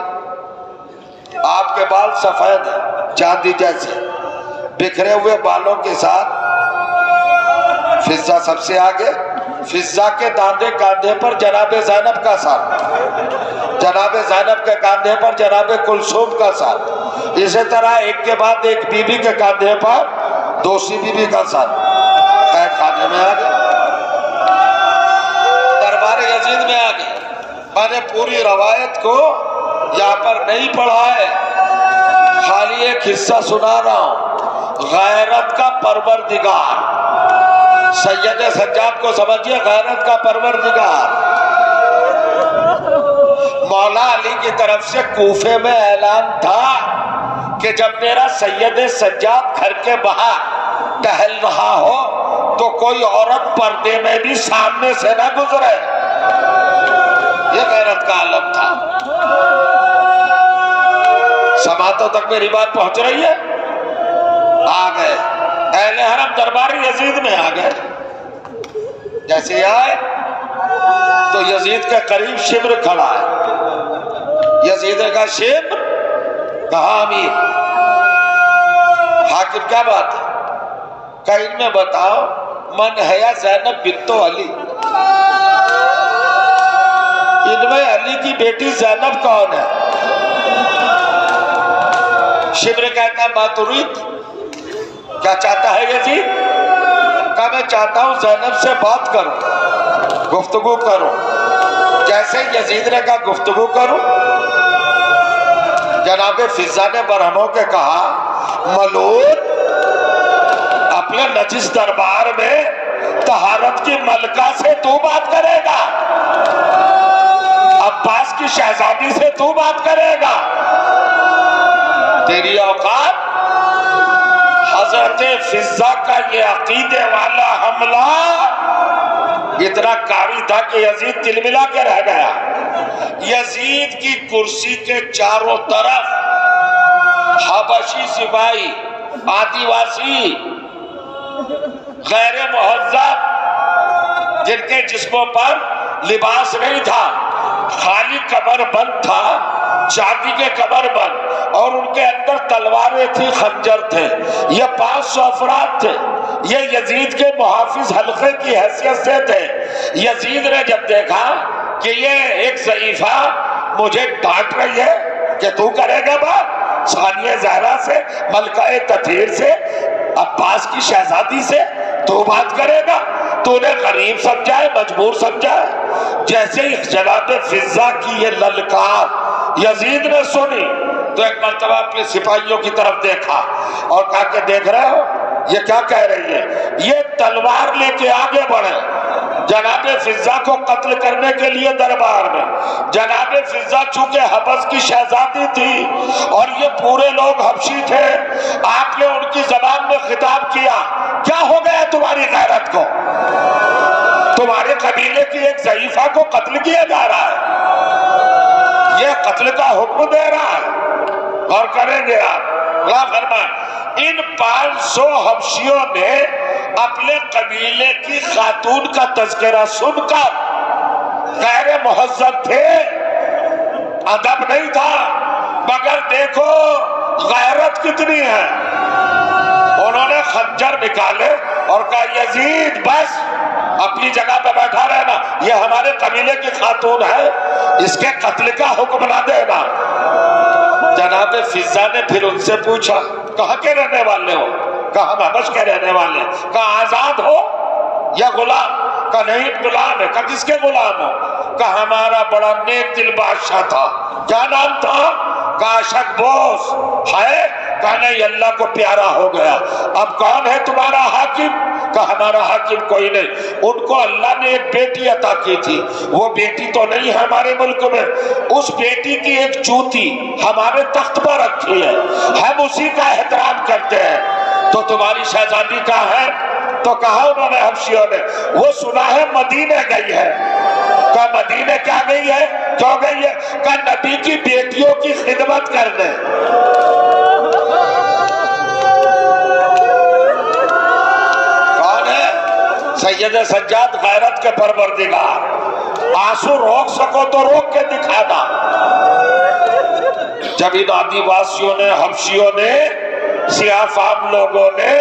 آپ کے بال سفید ہیں چاندی جیسے، بکھرے ہوئے بالوں کے ساتھ فضہ سب سے آگے۔ فضہ کے داندے کاندھے پر جناب زینب کا ساتھ، جناب زینب کے کاندھے پر جناب کلثوم کا ساتھ، اسی طرح ایک کے بعد ایک بی بی کے کاندھے پر دوسری بی بی کا ساتھ۔ قید خانے میں آگے، دربار یزید میں آگے۔ میں نے پوری روایت کو یہاں پر نہیں پڑھا ہے، خالی ایک حصہ سنا رہا ہوں۔ غیرت کا پروردگار، سید سجاد کو سمجھیے، غیرت کا پروردگار۔ مولا علی کی طرف سے کوفے میں اعلان تھا کہ جب میرا سید سجاد گھر کے باہر ٹہل رہا ہو تو کوئی عورت پردے میں بھی سامنے سے نہ گزرے۔ یہ غیرت کا عالم تھا۔ سماعتوں تک میری بات پہنچ رہی ہے؟ آ گئے اہل حرم دربار یزید میں آ گئے۔ جیسے آئے تو یزید کے قریب شبر کھڑا ہے۔ یزید کا شبر کہا امیر، حاکم کیا بات ہے؟ کہ ان میں بتاؤ من ہے یا زینب بنت علی، ان میں علی کی بیٹی زینب کون ہے؟ شبر کہتا ہے ما ترید، کیا چاہتا ہے یزید؟ کہا میں چاہتا ہوں زینب سے بات کروں، گفتگو کروں۔ جیسے یزید نے کہا گفتگو کروں، جناب فضہ نے برہموں کے کہا ملعون، اپنے نجس دربار میں طہارت کی ملکہ سے تو بات کرے گا، عباس کی شہزادی سے تو بات کرے گا؟ تیری اوقات؟ حضرت فضہ کا یہ عقیدے والا حملہ اتنا کاری تھا کہ یزید تلملا کے رہ گیا۔ یزید کی کرسی کے چاروں طرف حبشی سپاہی، آدیواسی، غیر مہذب، جن کے جسموں پر لباس نہیں تھا، خالی کمر بند تھا، چاندی کے کمر بند، اور ان کے اندر تلواریں تھی، خنجر تھے۔ یہ 500 افراد تھے، یہ یزید کے محافظ حلقے کی حیثیت سے تھے۔ یزید نے جب دیکھا کہ یہ ایک ضعیفہ مجھے ڈانٹ رہی ہے کہ تو کرے گا بات ثانیہ زہرا سے، ملکہ تطہیر سے، عباس کی شہزادی سے تو بات کرے گا؟ تو نے غریب سمجھا ہے، مجبور سمجھا ہے؟ جیسے ہی جناب فضہ کی یہ للکار یزید نے سنی تو ایک مرتبہ اپنے سپاہیوں کی طرف دیکھا اور کہا کہ دیکھ رہے ہو یہ کیا کہہ رہی ہے؟ یہ تلوار لے کے آگے بڑھے جناب فضہ کو قتل کرنے کے لیے دربار میں. جناب فضہ چونکہ حبش کی شہزادی تھی اور یہ پورے لوگ حبشی تھے، آپ نے ان کی زبان میں خطاب کیا، کیا ہو گیا تمہاری غیرت کو؟ تمہارے قبیلے کی ایک ضعیفہ کو قتل کیا جا رہا ہے، یہ قتل کا حکم دے رہا ہے. غور کریں گے آپ. اللہ فرمائے ان 500 حبشیوں نے اپنے قبیلے کی خاتون کا تذکرہ سن کر غیر مہذب تھے، ادب نہیں تھا، مگر دیکھو غیرت کتنی ہے. انہوں نے خنجر نکالے اور کہا یزید بس اپنی جگہ پہ بیٹھا رہنا، یہ ہمارے قبیلے کی خاتون ہے، اس کے قتل کا حکم نہ دینا. جناب فضہ نے پھر ان سے پوچھا کہاں کے رہنے والے ہو؟ کہا ہم حبش کے رہنے والے ہیں. کہا آزاد ہو یا غلام؟ کہا نہیں غلام ہے. کہا کس کے غلام ہو؟ کہا ہمارا بڑا نیک دل بادشاہ تھا. کیا نام تھا؟ کہا اشک بوس ہے. کہا نہیں اللہ کو پیارا ہو گیا. اب کون ہے تمہارا حاکم؟ کہا ہمارا حاکم کوئی نہیں. ان کو اللہ نے ایک بیٹی عطا کی تھی، وہ بیٹی تو نہیں ہے ہمارے ملک میں، اس بیٹی کی ایک چوٹی ہمارے تخت پر رکھی ہے، ہم اسی کا احترام کرتے ہیں. تو تمہاری شہزادی کہاں ہے؟ تو کہا انہوں نے حبشیوں نے وہ سنا ہے مدینے گئی ہے. کہا مدینے کیا گئی ہے؟ کیوں گئی ہے؟ کہا نبی کی بیٹیوں کی خدمت کرنے. سید سجاد غیرت کے پروردگار، آنسو روک سکو تو روک کے دکھانا. جب ان آدی واسیوں نے، حبشیوں نے، سیاہ فام لوگوں نے،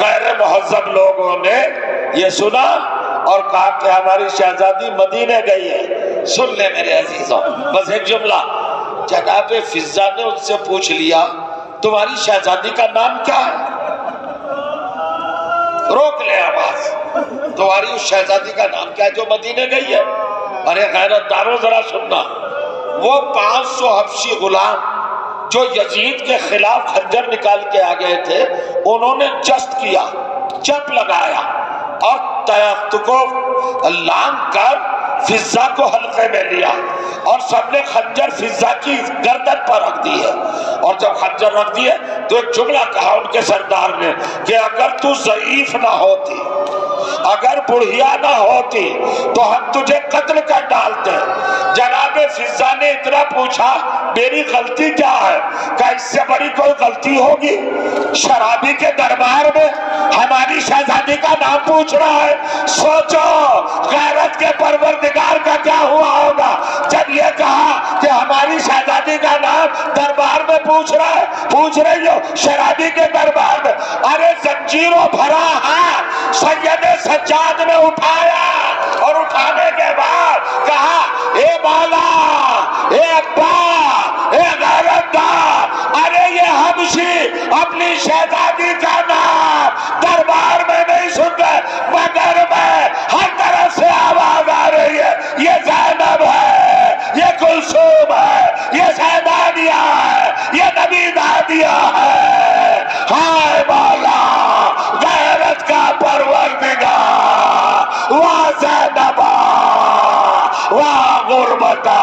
غیر مہذب لوگوں نے یہ سنا اور کہا کہ ہماری شہزادی مدینے گئی ہے. سن لے میرے عزیزوں بس ایک جملہ. جناب فضہ نے ان سے پوچھ لیا تمہاری شہزادی کا نام کیا ہے؟ روک لے آواز. تمہاری اس شہزادی کا نام کیا ہے جو مدینے گئی ہے؟ ارے غیرت داروں ذرا سننا. وہ 500 حبشی غلام جو یزید کے خلاف خنجر نکال کے آ گئے تھے، انہوں نے جست کیا، چپ لگایا اور تخت کو لانگ کر فضہ کو حلقے میں لیا اور سب نے خنجر فضہ کی گردن پر رکھ دی ہے. اور جب خنجر رکھ دیے تو ایک جملہ کہا ان کے سردار نے کہ اگر تو ضعیف نہ ہوتی، اگر بڑھیا نہ ہوتی تو ہم تجھے قتل کر ڈالتے. جناب فضہ نے اتنا پوچھا میری غلطی کیا ہے؟ کہ اس سے بڑی کوئی غلطی ہوگی؟ شرابی کے دربار میں ہماری شہزادی کا نام پوچھ رہا ہے. سوچو غیرت کے پروردگار کا کیا ہوا ہوگا جب یہ کہا کہ ہماری شہزادی کا نام دربار میں پوچھ رہا ہے. پوچھ رہی ہو شرابی کے دربار میں. ارے زنجیروں بھرا ہاتھ سید سجاد نے اٹھایا اور اٹھانے کے بعد کہا اے مولا، اے ابا، اے غیرتدار، ارے یہ حبشی اپنی شہزادی کا نام دربار میں نہیں سنتے، مگر میں ہر طرف سے آواز آ رہی ہے یہ زینب ہے، یہ کلثوم ہے، یہ سیدانیہ ہے، یہ نبی دادیہ ہے. ہائے مولا غیرت کا پروردگار، وا زینبا وا غربتا.